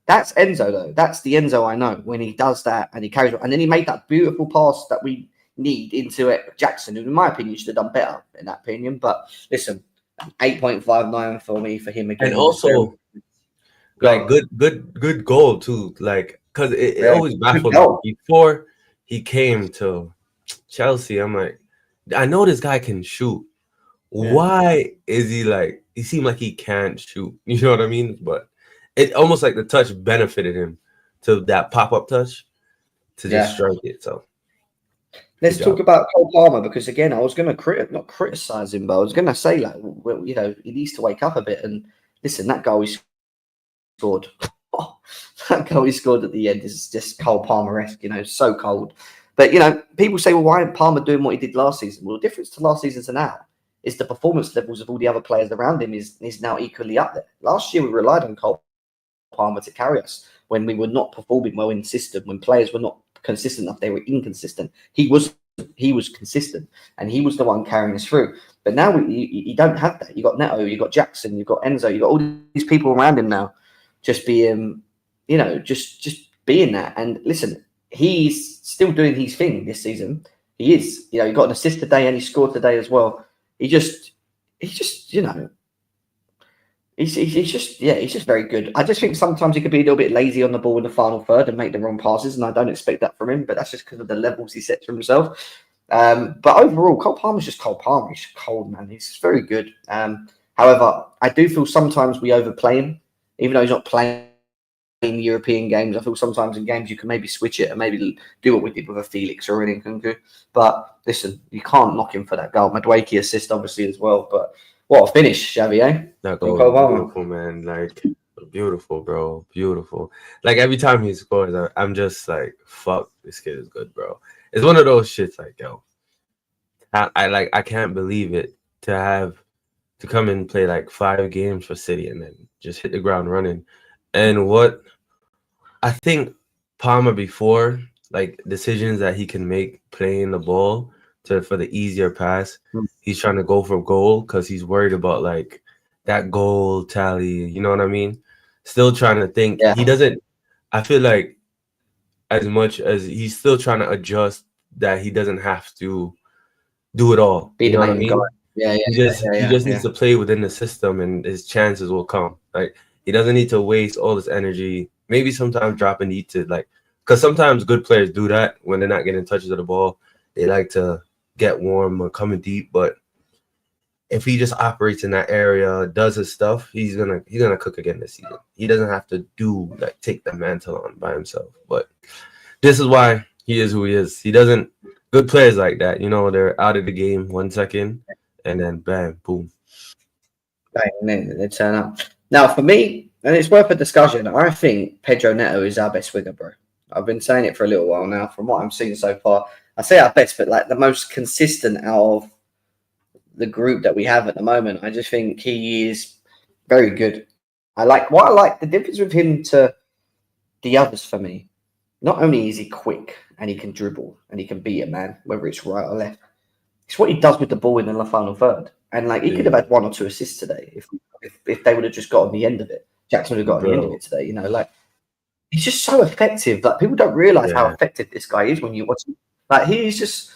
That's Enzo though. That's the Enzo I know when he does that and he carries on. And then he made that beautiful pass that we need into it. Jackson, who in my opinion should have done better in that opinion. But listen, 8.59 for me for him again. And also, like good goal too. Like because it always baffled me before he came to Chelsea. I'm like, I know this guy can shoot. Yeah. Why is he like? He seemed like he can't shoot. You know what I mean? But it almost like the touch benefited him to that pop-up touch to just strike it. So let's talk about Cole Palmer because again, I was going to not criticize him, but I was going to say like, well, you know, he needs to wake up a bit. And listen, that goal he scored, that goal he scored at the end is just Cole Palmer-esque. You know, so cold. But you know, people say, well, why isn't Palmer doing what he did last season? Well, the difference to last season to now is the performance levels of all the other players around him is now equally up there. Last year, we relied on Cole Palmer to carry us when we were not performing well in system, when players were not consistent enough, they were inconsistent. He was consistent, and he was the one carrying us through. But now you don't have that. You got Neto, you got Jackson, you got Enzo, you got all these people around him now, just being, you know, just being that. And listen, he's still doing his thing this season. He is, you know, he got an assist today and he scored today as well. He's just, you know, he's just very good. I just think sometimes he could be a little bit lazy on the ball in the final third and make the wrong passes, and I don't expect that from him. But that's just because of the levels he sets for himself. But overall, Cole Palmer's just Cole Palmer. He's just cold, man. He's very good. However, I do feel sometimes we overplay him, even though he's not playing in European games. I feel sometimes in games you can maybe switch it and maybe do what we did with a Felix or an Nkunku. But listen, you can't knock him for that goal. Madueke assist obviously as well. But what a finish, Xavi, eh? That goal was beautiful, man. Like beautiful, bro. Beautiful. Like every time he scores, I'm just like, fuck, this kid is good, bro. It's one of those shits like, yo, I can't believe it to come and play like 5 games for City and then just hit the ground running. And what I think Palmer before, like decisions that he can make playing the ball for the easier pass, he's trying to go for goal because he's worried about like that goal tally. You know what I mean? Still trying to think. Yeah. He doesn't. I feel like as much as he's still trying to adjust that he doesn't have to do it all. You know what I mean? Yeah, He just needs to play within the system, and his chances will come. Like he doesn't need to waste all this energy. Maybe sometimes drop a need to like, because sometimes good players do that when they're not getting touches of the ball. They like to get warm or coming deep, but if he just operates in that area, does his stuff, he's gonna cook again this season. He doesn't have to take the mantle on by himself. But this is why he is who he is. He doesn't. Good players like that, you know, they're out of the game 1 second, and then bam, boom, bang, and then they turn up. Now for me, and it's worth a discussion. I think Pedro Neto is our best winger, bro. I've been saying it for a little while now. From what I'm seeing so far, I say our best, but like the most consistent out of the group that we have at the moment. I just think he is very good. I like the difference with him to the others for me. Not only is he quick and he can dribble and he can beat a man, whether it's right or left, it's what he does with the ball in the final third. And like he could have had 1 or 2 assists today if they would have just got on the end of it. Jackson would have got on the end of it today. You know, like he's just so effective. Like people don't realize how effective this guy is when you watch him. Like he's just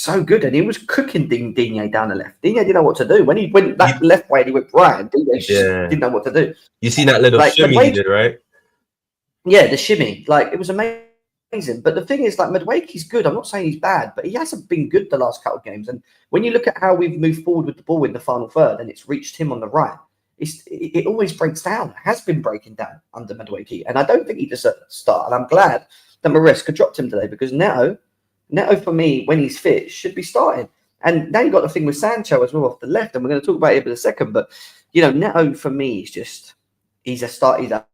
so good, and he was cooking Digne down the left. Digne didn't know what to do when that left way. And he went right, and Digne just didn't know what to do. You see that little shimmy he did, right? Yeah, the shimmy, like it was amazing. But the thing is, like Madueke's good. I'm not saying he's bad, but he hasn't been good the last couple of games. And when you look at how we've moved forward with the ball in the final third, and it's reached him on the right, it always breaks down. It has been breaking down under Madueke, and I don't think he deserves to start. And I'm glad that Maresca dropped him today because Neto for me, when he's fit, should be starting. And now you've got the thing with Sancho as well off the left, and we're going to talk about it in a second. But Neto for me is just he's a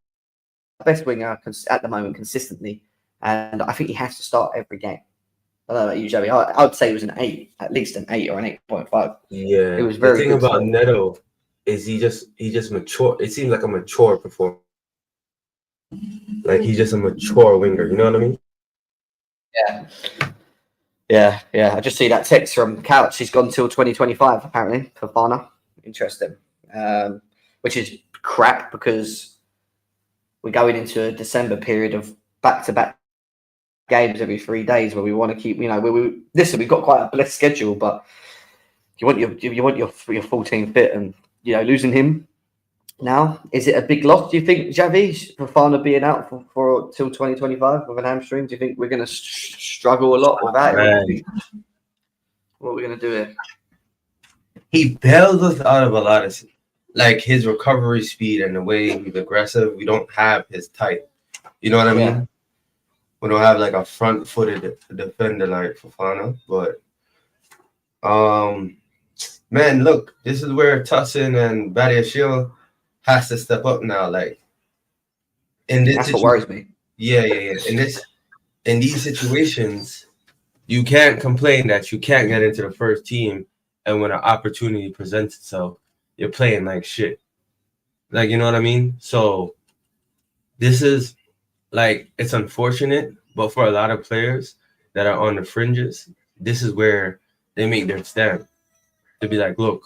best winger at the moment consistently, and I think he has to start every game. I don't know about you, Joey. I would say it was an 8, at least an 8 or an 8.5. Yeah, It was the very thing good about stuff. Neto is he just mature. It seems like a mature performer. Like he's just a mature winger. You know what I mean? Yeah. I just see that text from Couch. He's gone till 2025 apparently for Fana. Interesting, which is crap because we're going into a December period of back-to-back games every 3 days where we want to keep. Listen, we've got quite a blessed schedule, but you want your full team fit, and losing him now, is it a big loss? Do you think, Javi, Fofana being out for till 2025 with an hamstring? Do you think we're going to struggle a lot with that? What do you think? What are we going to do here? He bails us out of a lot of like his recovery speed and the way he's aggressive. We don't have his type. You know what I mean? Yeah. We don't have like a front-footed defender like Fofana, but man, look, this is where Tussin and Badiashile has to step up now. Like in this That's what worries me. Yeah. In these situations, you can't complain that you can't get into the first team, and when an opportunity presents itself, you're playing like shit. Like, you know what I mean? So this is like, it's unfortunate, but for a lot of players that are on the fringes, this is where they make their stand. To be like, look,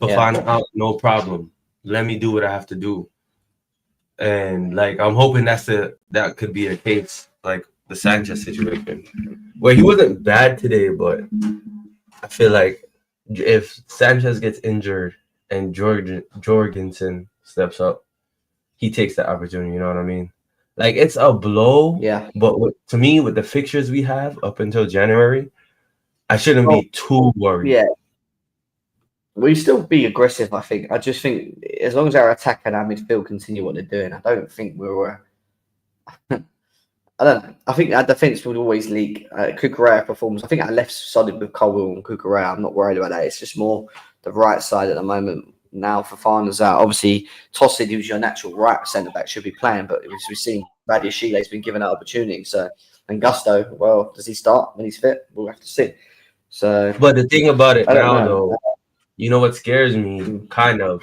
Fofana out, no problem. Let me do what I have to do. And like, I'm hoping that could be a case like the Sanchez situation, where he wasn't bad today, but I feel like if Sanchez gets injured and Jorgensen steps up, he takes that opportunity. You know what I mean? Like, it's a blow. Yeah. But to me, with the fixtures we have up until January, I shouldn't be too worried. Yeah. We still be aggressive, I think. I just think as long as our attack and our midfield continue what they're doing, I don't think we're. I don't know. I think our defence would always leak. Kukurea performs. I think our left solid with Colwell and Kukurea. I'm not worried about that. It's just more the right side at the moment. Now Fofana's out. Obviously, Tosin, who's your natural right centre back, should be playing, but as we've seen, Badiashile's been given that opportunity. So, and Gusto, well, does he start when he's fit? We'll have to see. So, but the thing about it now, though, you know what scares me, kind of,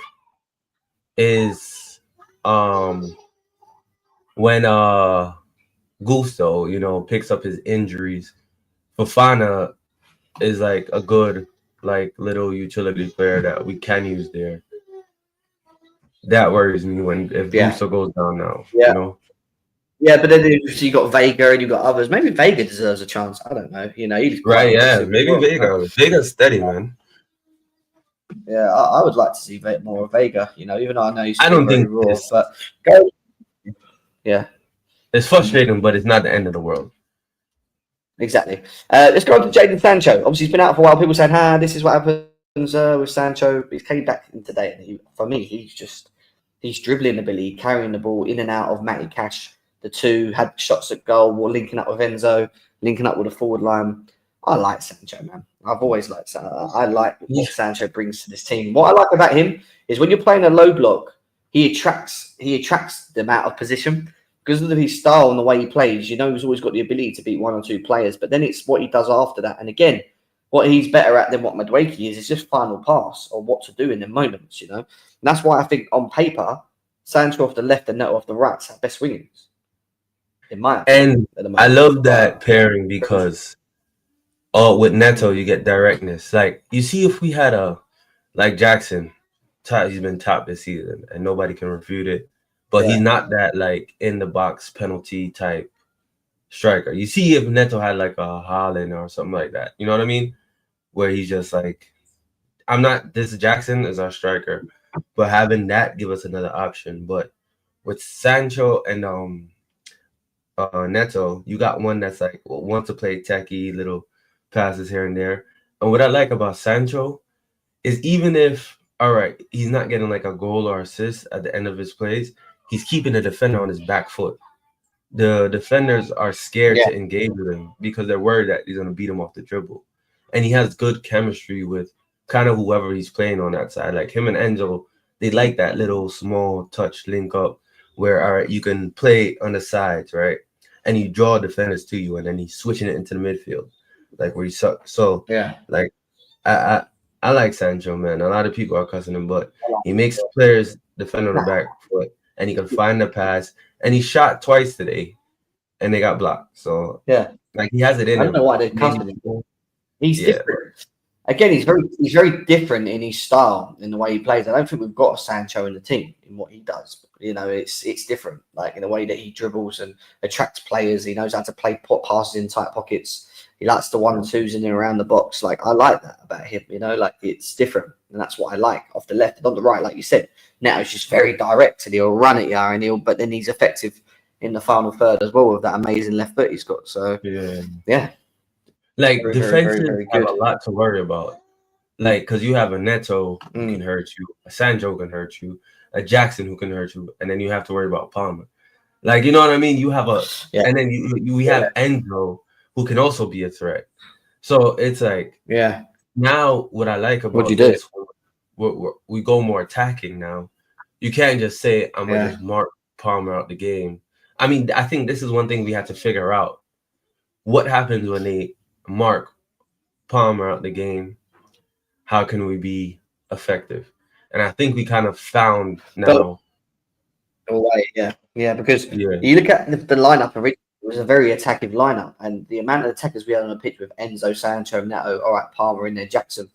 is when Gusto, picks up his injuries. Fofana is like a good, like, little utility player that we can use there. That worries me if Gusto goes down now. Yeah. Yeah, but then you got Vega and you got others. Maybe Vega deserves a chance. I don't know. He's right. Yeah, maybe Vega. Vega's steady, man. Yeah, I would like to see more of Vega. Even though I know he's I don't think raw, but go. Yeah, it's frustrating, but it's not the end of the world. Exactly. Let's go on to Jadon Sancho. Obviously, he's been out for a while. People saying, this is what happens with Sancho. He came back in today, and for me, he's dribbling ability, carrying the ball in and out of Matty Cash. The two had shots at goal, were linking up with Enzo, linking up with the forward line. I like Sancho, man. I've always liked Sancho. I like what Sancho brings to this team. What I like about him is when you're playing a low block, he attracts them out of position. Because of his style and the way he plays, he's always got the ability to beat one or two players. But then it's what he does after that. And again, what he's better at than what Madueke is just final pass or what to do in the moments, And that's why I think on paper, Sancho off the left and Neto off the right are best wingers. In my opinion, and I love that pairing because with Neto, you get directness. Like, you see, if we had like Jackson, he's been top this season and nobody can refute it. But he's not that, like, in-the-box penalty type striker. You see if Neto had, like, a Haaland or something like that. You know what I mean? Where he's just, like, this Jackson is our striker. But having that give us another option. But with Sancho and Neto, you got one that's like wants to play techie little passes here and there. And what I like about Sancho is even if all right, he's not getting like a goal or assist at the end of his plays, he's keeping the defender on his back foot. The defenders are scared Yeah, to engage with him because they're worried that he's gonna beat him off the dribble. And he has good chemistry with kind of whoever he's playing on that side. Like him and Enzo, they like that little small touch link up where all right, you can play on the sides, right? And you draw defenders to you, and then he's switching it into the midfield, like where he suck. So yeah. like I, I I like Sancho, man. A lot of people are cussing him, but he makes players defend on the back foot, and he can find the pass. And he shot twice today, and they got blocked. So Yeah. like he has it in I don't know him. why they're Maybe cussing him. He's yeah, different. Again, he's very different in his style, in the way he plays. I don't think we've got a Sancho in the team in what he does. You know, it's different. Like in the way that he dribbles and attracts players. He knows how to play passes in tight pockets. He likes the 1-2s in and around the box. Like I like that about him. You know, like it's different, and that's what I like. Off the left and on the right, like you said. Now it's just very direct, and he'll run at you, and but then he's effective in the final third as well with that amazing left foot he's got. So yeah. like Very, very, defenses very, very have good. a lot to worry about. Like, because you have a Neto who Mm. can hurt you, a Sancho can hurt you, a Jackson who can hurt you, and then you have to worry about Palmer. Like, you know what I mean? You have and then we have Enzo who can also be a threat. So it's like, Yeah. now what I like What'd you about do? this, we go more attacking now. You can't just say, I'm going to Yeah. just mark Palmer out the game. I mean, I think this is one thing we have to figure out. What happens when they mark Palmer out the game? How can we be effective? And I think we kind of found now. Yeah, because Yeah. you look at the lineup originally, it was a very attacking lineup, and the amount of attackers we had on the pitch with Enzo, Sancho, Neto, all right, Palmer in there, Jackson.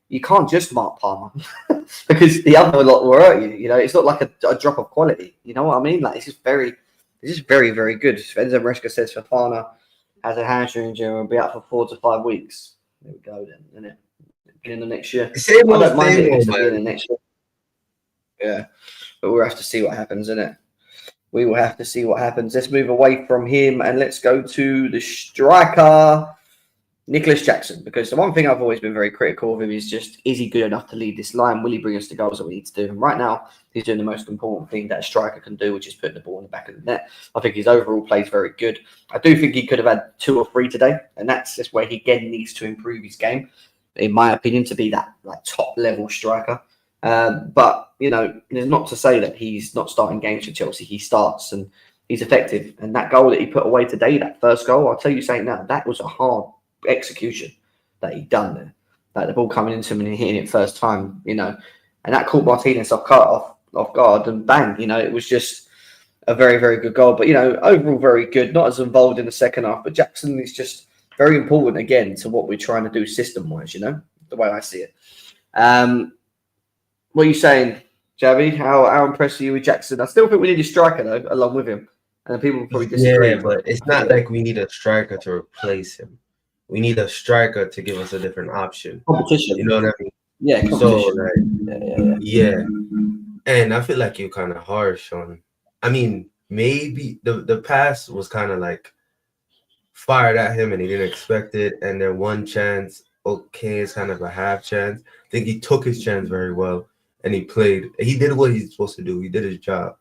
You can't just mark Palmer because the other lot will hurt you. You know, it's not like a drop of quality. You know what I mean? Like it's just very, very good. Enzo Maresca says Fafana has a hamstring injury and will be out for 4 to 5 weeks. There we go then, isn't it? Beginning of next year. Same I old, don't mind it if it's the man. beginning of next year. Yeah, but we'll have to see what happens, innit? We will have to see what happens. Let's move away from him and let's go to the striker, Nicholas Jackson. Because the one thing I've always been very critical of him is just, is he good enough to lead this line? Will he bring us the goals that we need to do? And right now, he's doing the most important thing that a striker can do, which is putting the ball in the back of the net. I think his overall play is very good. I do think he could have had 2 or 3 today, and that's just where he again needs to improve his game, in my opinion, to be that like top level striker. But you know, there's not to say that he's not starting games for Chelsea. He starts and he's effective. And that goal that he put away today, that first goal, I'll tell you something now, that was a hard execution that he done there. Like the ball coming into him and hitting it first time, you know, and that caught Martinez off guard, and bang, you know, it was just a very, very good goal. But you know, overall very good. Not as involved in the second half, but Jackson is just very important again to what we're trying to do system wise. You know, the way I see it. What are you saying, Javi? How impressed are you with Jackson? I still think we need a striker though, along with him, and people will probably disagree. Yeah, but it's not like we need a striker to replace him. We need a striker to give us a different option. Competition. You know what I mean? Yeah, So competition. yeah. And I feel like you're kind of harsh on. I mean, maybe the pass was kind of like fired at him and he didn't expect it, and then one chance, okay, it's kind of a half chance. I think he took his chance very well. And he played. He did what he's supposed to do. He did his job,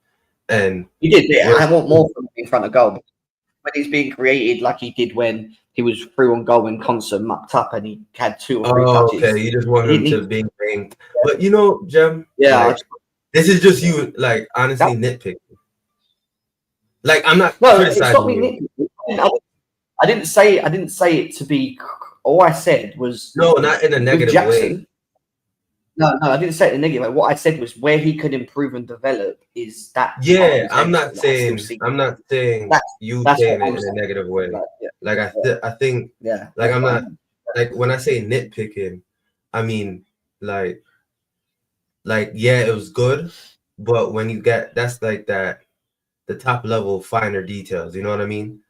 and he did. Yeah, I want more from him in front of goal. When he's being created, like he did when he was through on goal when Constant mucked up and he had 2 or 3 touches. Okay, you just want him to be ranked. But you know, Jem, yeah, like, this is just you, like honestly nitpicking. Like I'm not criticizing you. I didn't say it to be. All I said was no, not in a negative way. No, I didn't say it in a negative way. What I said was where he could improve and develop is that. Yeah, I'm not saying you saying it in a negative way. Like I think like I'm not like when I say nitpicking, I mean like yeah, it was good, but when you get that's like that the top level finer details, you know what I mean?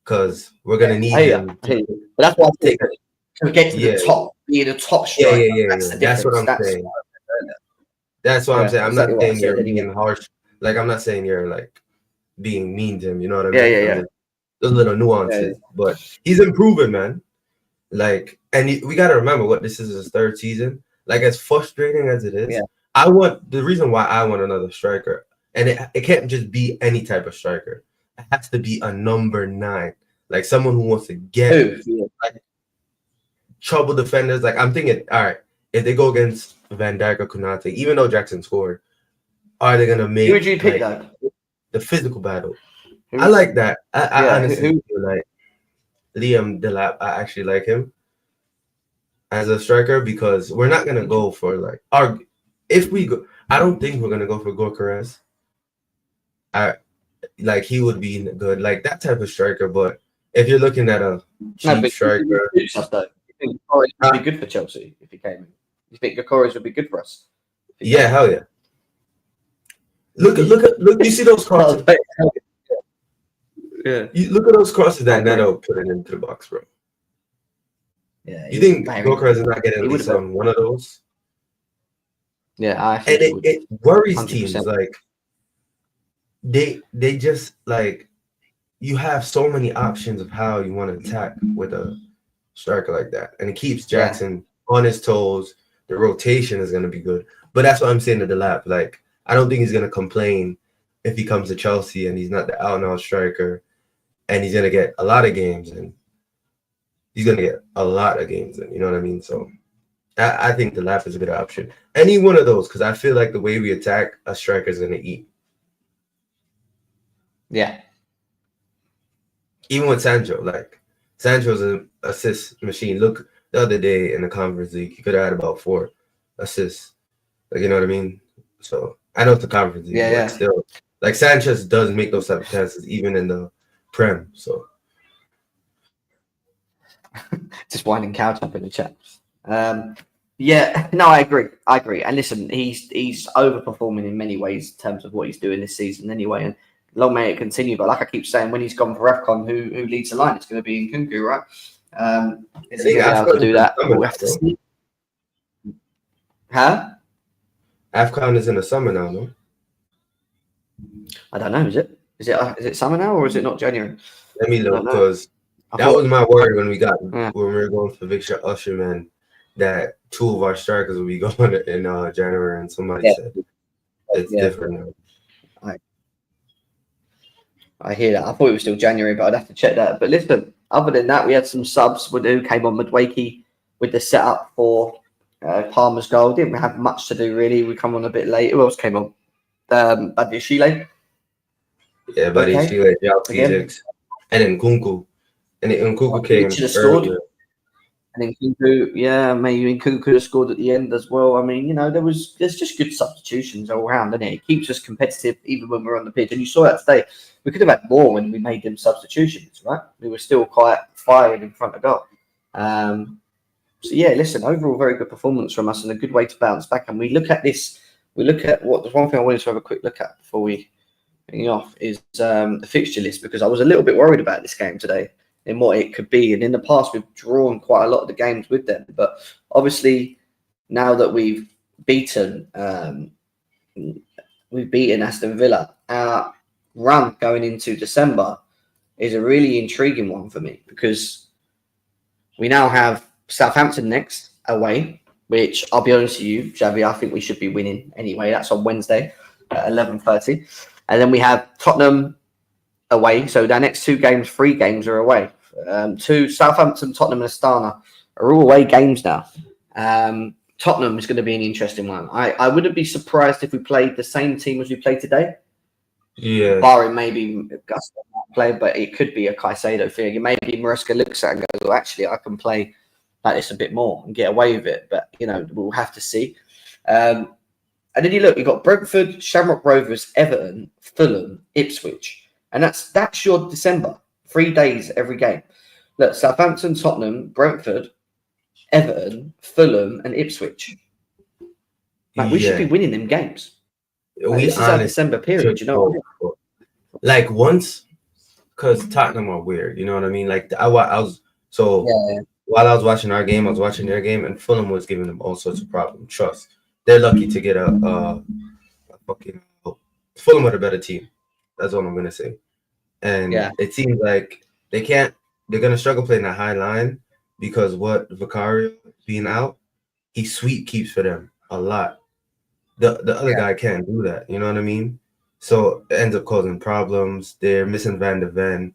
Because we're gonna need him. But that's why I take to get to the top, be the top striker. Yeah. That's what I'm saying. That's what I'm saying. I'm not saying you're being harsh. Like I'm not saying you're like being mean to him. You know what I mean? Yeah. those little nuances. But he's improving, man. Like, and we got to remember what this is his third season. Like, as frustrating as it is, the reason why I want another striker, and it can't just be any type of striker. It has to be a number 9, like someone who wants to get like trouble defenders. Like, I'm thinking, all right, if they go against Van Dijk or Konate, even though Jackson scored, are they gonna make? Who would you pick though? The physical battle. I like that. I honestly feel like Liam Delap. I actually like him as a striker because we're not gonna go for like if we go. I don't think we're gonna go for Gorkarez. Like he would be good, like that type of striker. But if you're looking at a cheap striker, you think Gorkarez would be good for Chelsea if he came in? You think Gorkarez would be good for us? Yeah, hell yeah. Look! You see those crosses? Yeah. You look at those crosses that Neto put it into the box, bro. Yeah. You think Gorkarez is not getting at least on one of those? Yeah, I think and it worries 100%. teams. Like they just like you have so many options of how you want to attack with a striker like that, and it keeps Jackson on his toes. The rotation is going to be good, but that's what I'm saying to the lap. Like, I don't think he's going to complain if he comes to Chelsea and he's not the out-and-out striker, and he's going to get a lot of games, and he's going to get a lot of games, and you know what I mean? So I think the lap is a good option. Any one of those, because I feel like the way we attack, a striker is going to eat. Yeah. Even with Sancho, like Sancho's an assist machine. Look, the other day in the Conference League, he could have had about 4 assists. Like, you know what I mean? So I know it's the Conference League, but still, like Sanchez does make those type of chances even in the Prem. So just winding couch up in the chat. Yeah, no, I agree. And listen, he's overperforming in many ways in terms of what he's doing this season anyway. And long may it continue. But like I keep saying, when he's gone for AFCON, who leads the line? It's going to be Nkunku, right? Is he able to do that? We'll have to see. Huh? AFCON is in the summer now, no? I don't know. Is it summer now or is it not January? Let me look, because that was my word when we were going for Victor Usherman, that 2 of our strikers will be going in January, and somebody said it's different now. I hear that. I thought it was still January, but I'd have to check that. But listen, other than that, we had some subs who came on Madwakey with the setup for Palmer's goal. Didn't have much to do, really. We come on a bit late. Who else came on? Badiashile. Yeah, Badiashile, Felix, and then Nkunku. And then Nkunku came earlier. And then Nkunku, maybe Nkunku could have scored at the end as well. I mean, you know, there's just good substitutions all around, isn't it? It keeps us competitive even when we're on the pitch. And you saw that today. We could have had more when we made them substitutions, right? We were still quite firing in front of goal. So yeah, listen, overall very good performance from us and a good way to bounce back. And we look at this. We look at there's one thing I wanted to have a quick look at before we hang off is the fixture list, because I was a little bit worried about this game today and what it could be. And in the past, we've drawn quite a lot of the games with them. But obviously, now that we've beaten Aston Villa, our run going into December is a really intriguing one for me, because we now have Southampton next away, which I'll be honest with you, Xavi, I think we should be winning anyway. That's on Wednesday at 11:30. And then we have Tottenham away. So our next 3 games are away. Southampton, Tottenham and Astana are all away games now. Tottenham is going to be an interesting one. I wouldn't be surprised if we played the same team as we played today. Yeah. Barring maybe Gusto play, but it could be a Caicedo thing. Maybe Maresca looks at it and goes, well, actually, I can play like this a bit more and get away with it. But, you know, we'll have to see. And then you've got Brentford, Shamrock Rovers, Everton, Fulham, Ipswich. And that's your December. 3 days every game. Look, Southampton, Tottenham, Brentford, Everton, Fulham, and Ipswich. We should be winning them games. This is our December period, you know. Like once, because Tottenham are weird, you know what I mean? Like while I was watching our game, I was watching their game, and Fulham was giving them all sorts of problems. Trust, they're lucky to get a fucking Fulham are the better team. That's all I'm gonna say. And it seems like They can't. They're gonna struggle playing that high line because what Vicario being out, he sweep keeps for them a lot. The other guy can't do that. You know what I mean? So it ends up causing problems. They're missing Van de Ven.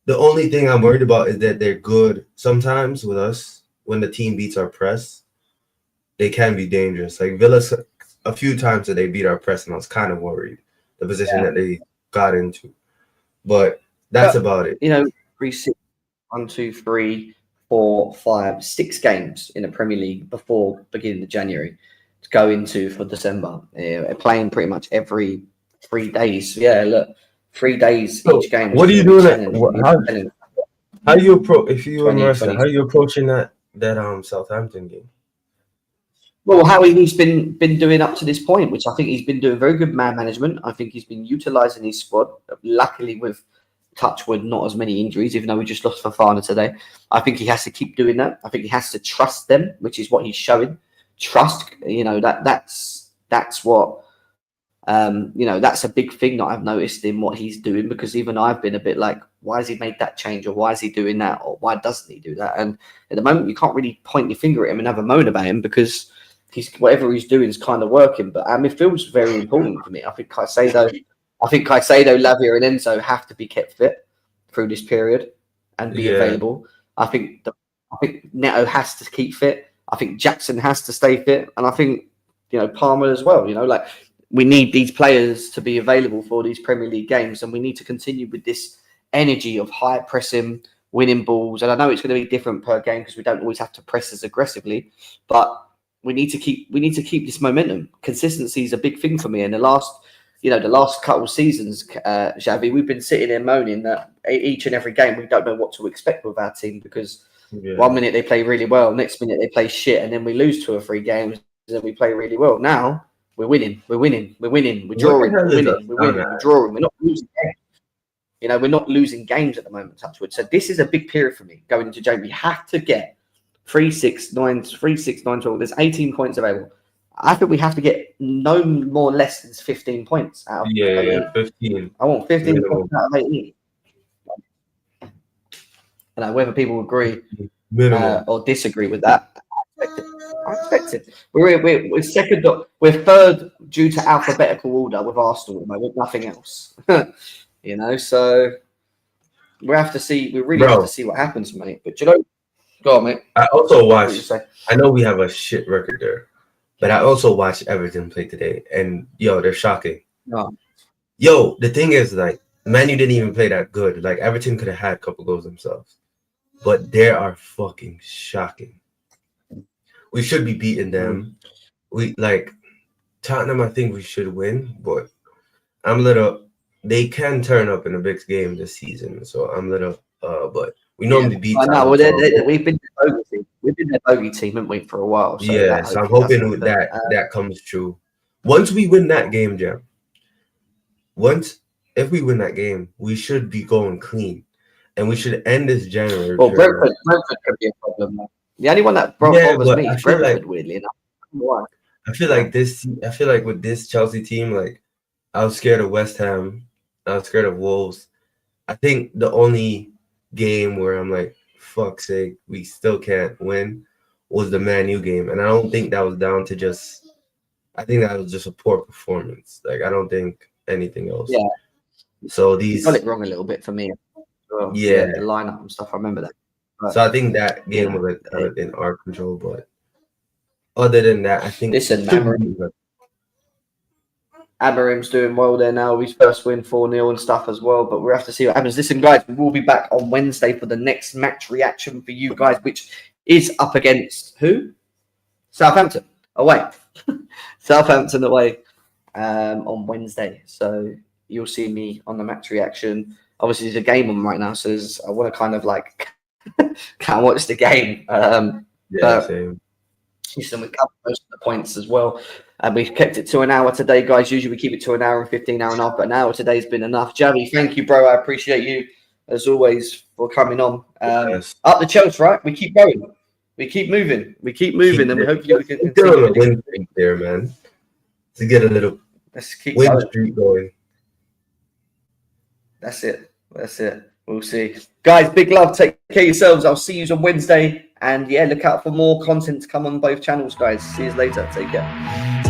The only thing I'm worried about is that they're good sometimes with us when the team beats our press. They can be dangerous. Like Villa, a few times that they beat our press, and I was kind of worried the position that they got into. But that's about it. You know, 3-6, 1, 2, 3, 4, 5, 6 games in the Premier League before beginning of January to go into for December. Playing pretty much every 3 days. Yeah, look, 3 days So each game. what are you doing? How you approach if you were Maresca? How are you approaching that Southampton game? Well, how he's been doing up to this point, which I think he's been doing very good man management. I think he's been utilising his squad. Luckily, with touchwood, not as many injuries, even though we just lost Fofana today. I think he has to keep doing that. I think he has to trust them, which is what he's showing. Trust, you know, that's what, you know, that's a big thing that I've noticed in what he's doing, because even I've been a bit like, why has he made that change, or why is he doing that, or why doesn't he do that? And at the moment, you can't really point your finger at him and have a moan about him, because whatever he's doing is kind of working. But our midfield's very important for me. I think Caicedo, Lavia, and Enzo have to be kept fit through this period and be available. I think Neto has to keep fit. I think Jackson has to stay fit, and I think, you know, Palmer as well. You know, like, we need these players to be available for these Premier League games, and we need to continue with this energy of high pressing, winning balls. And I know it's going to be different per game because we don't always have to press as aggressively, but we need to keep this momentum. Consistency is a big thing for me. And the last couple of seasons, Xavi, we've been sitting there moaning that each and every game we don't know what to expect with our team, because 1 minute they play really well, next minute they play shit, and then we lose 2 or 3 games, and then we play really well. Now we're winning, we're drawing, we're winning, we're drawing. We're not losing games. You know, we're not losing games at the moment, touchwood. So this is a big period for me going into January. We have to get 3, 6, 9, 12. There's 18 points available. I think we have to get no more less than 15 points out of 15. I want 15 points out of 18. And whether people agree or disagree with that, I expect it. We're second. We're third due to alphabetical order with Arsenal at the moment, nothing else. You know, so we have to see. We really have to see what happens, mate. But you know, go on, mate. I also watched. I know we have a shit record there, but I also watched Everton play today, and they're shocking. No. Yo, the thing is, like, Man U didn't even play that good. Like, Everton could have had a couple goals themselves, but they are fucking shocking. We should be beating them. We Tottenham. I think we should win, but I'm a little. They can turn up in a big game this season, so I'm a little. But we normally beat. I know. Well, we've been their bogey team, haven't we, for a while? So so I'm hoping that comes true. Once we win that game, Jam. If we win that game, we should be going clean, and we should end this January. Well, Brentford could be a problem. The only one that bothers me is Brentford, weirdly enough. Why? I feel like with this Chelsea team, like, I was scared of West Ham. I was scared of Wolves. I think the only game where I'm like, fuck's sake, we still can't win was the Man U game. And I don't think that was down to I think that was just a poor performance. Like, I don't think anything else. Yeah. So you got it wrong a little bit for me. Well, the lineup and stuff, I remember that. But, so I think that game was kind of in our control, but other than that, I think Amarim's doing well there now. His first win 4-0 and stuff as well. But we'll have to see what happens. Listen, guys, we will be back on Wednesday for the next match reaction for you guys, which is up against who? Southampton away. Southampton away on Wednesday. So you'll see me on the match reaction. Obviously, there's a game on right now, so I want to kind of like can't watch the game. Same. Listen, we covered most of the points as well. And we've kept it to an hour today, guys. Usually we keep it to an hour and 15, hour and a half, but an hour today's been enough. Javi, thank you, bro. I appreciate you, as always, for coming on. Up the Chelsea, right? We keep going. We keep moving. And we hopefully we can continue. A win streak there, man. To get a little win streak going. That's it. We'll see. Guys, big love. Take care of yourselves. I'll see you on Wednesday. And yeah, look out for more content to come on both channels, guys. See you later. Take care.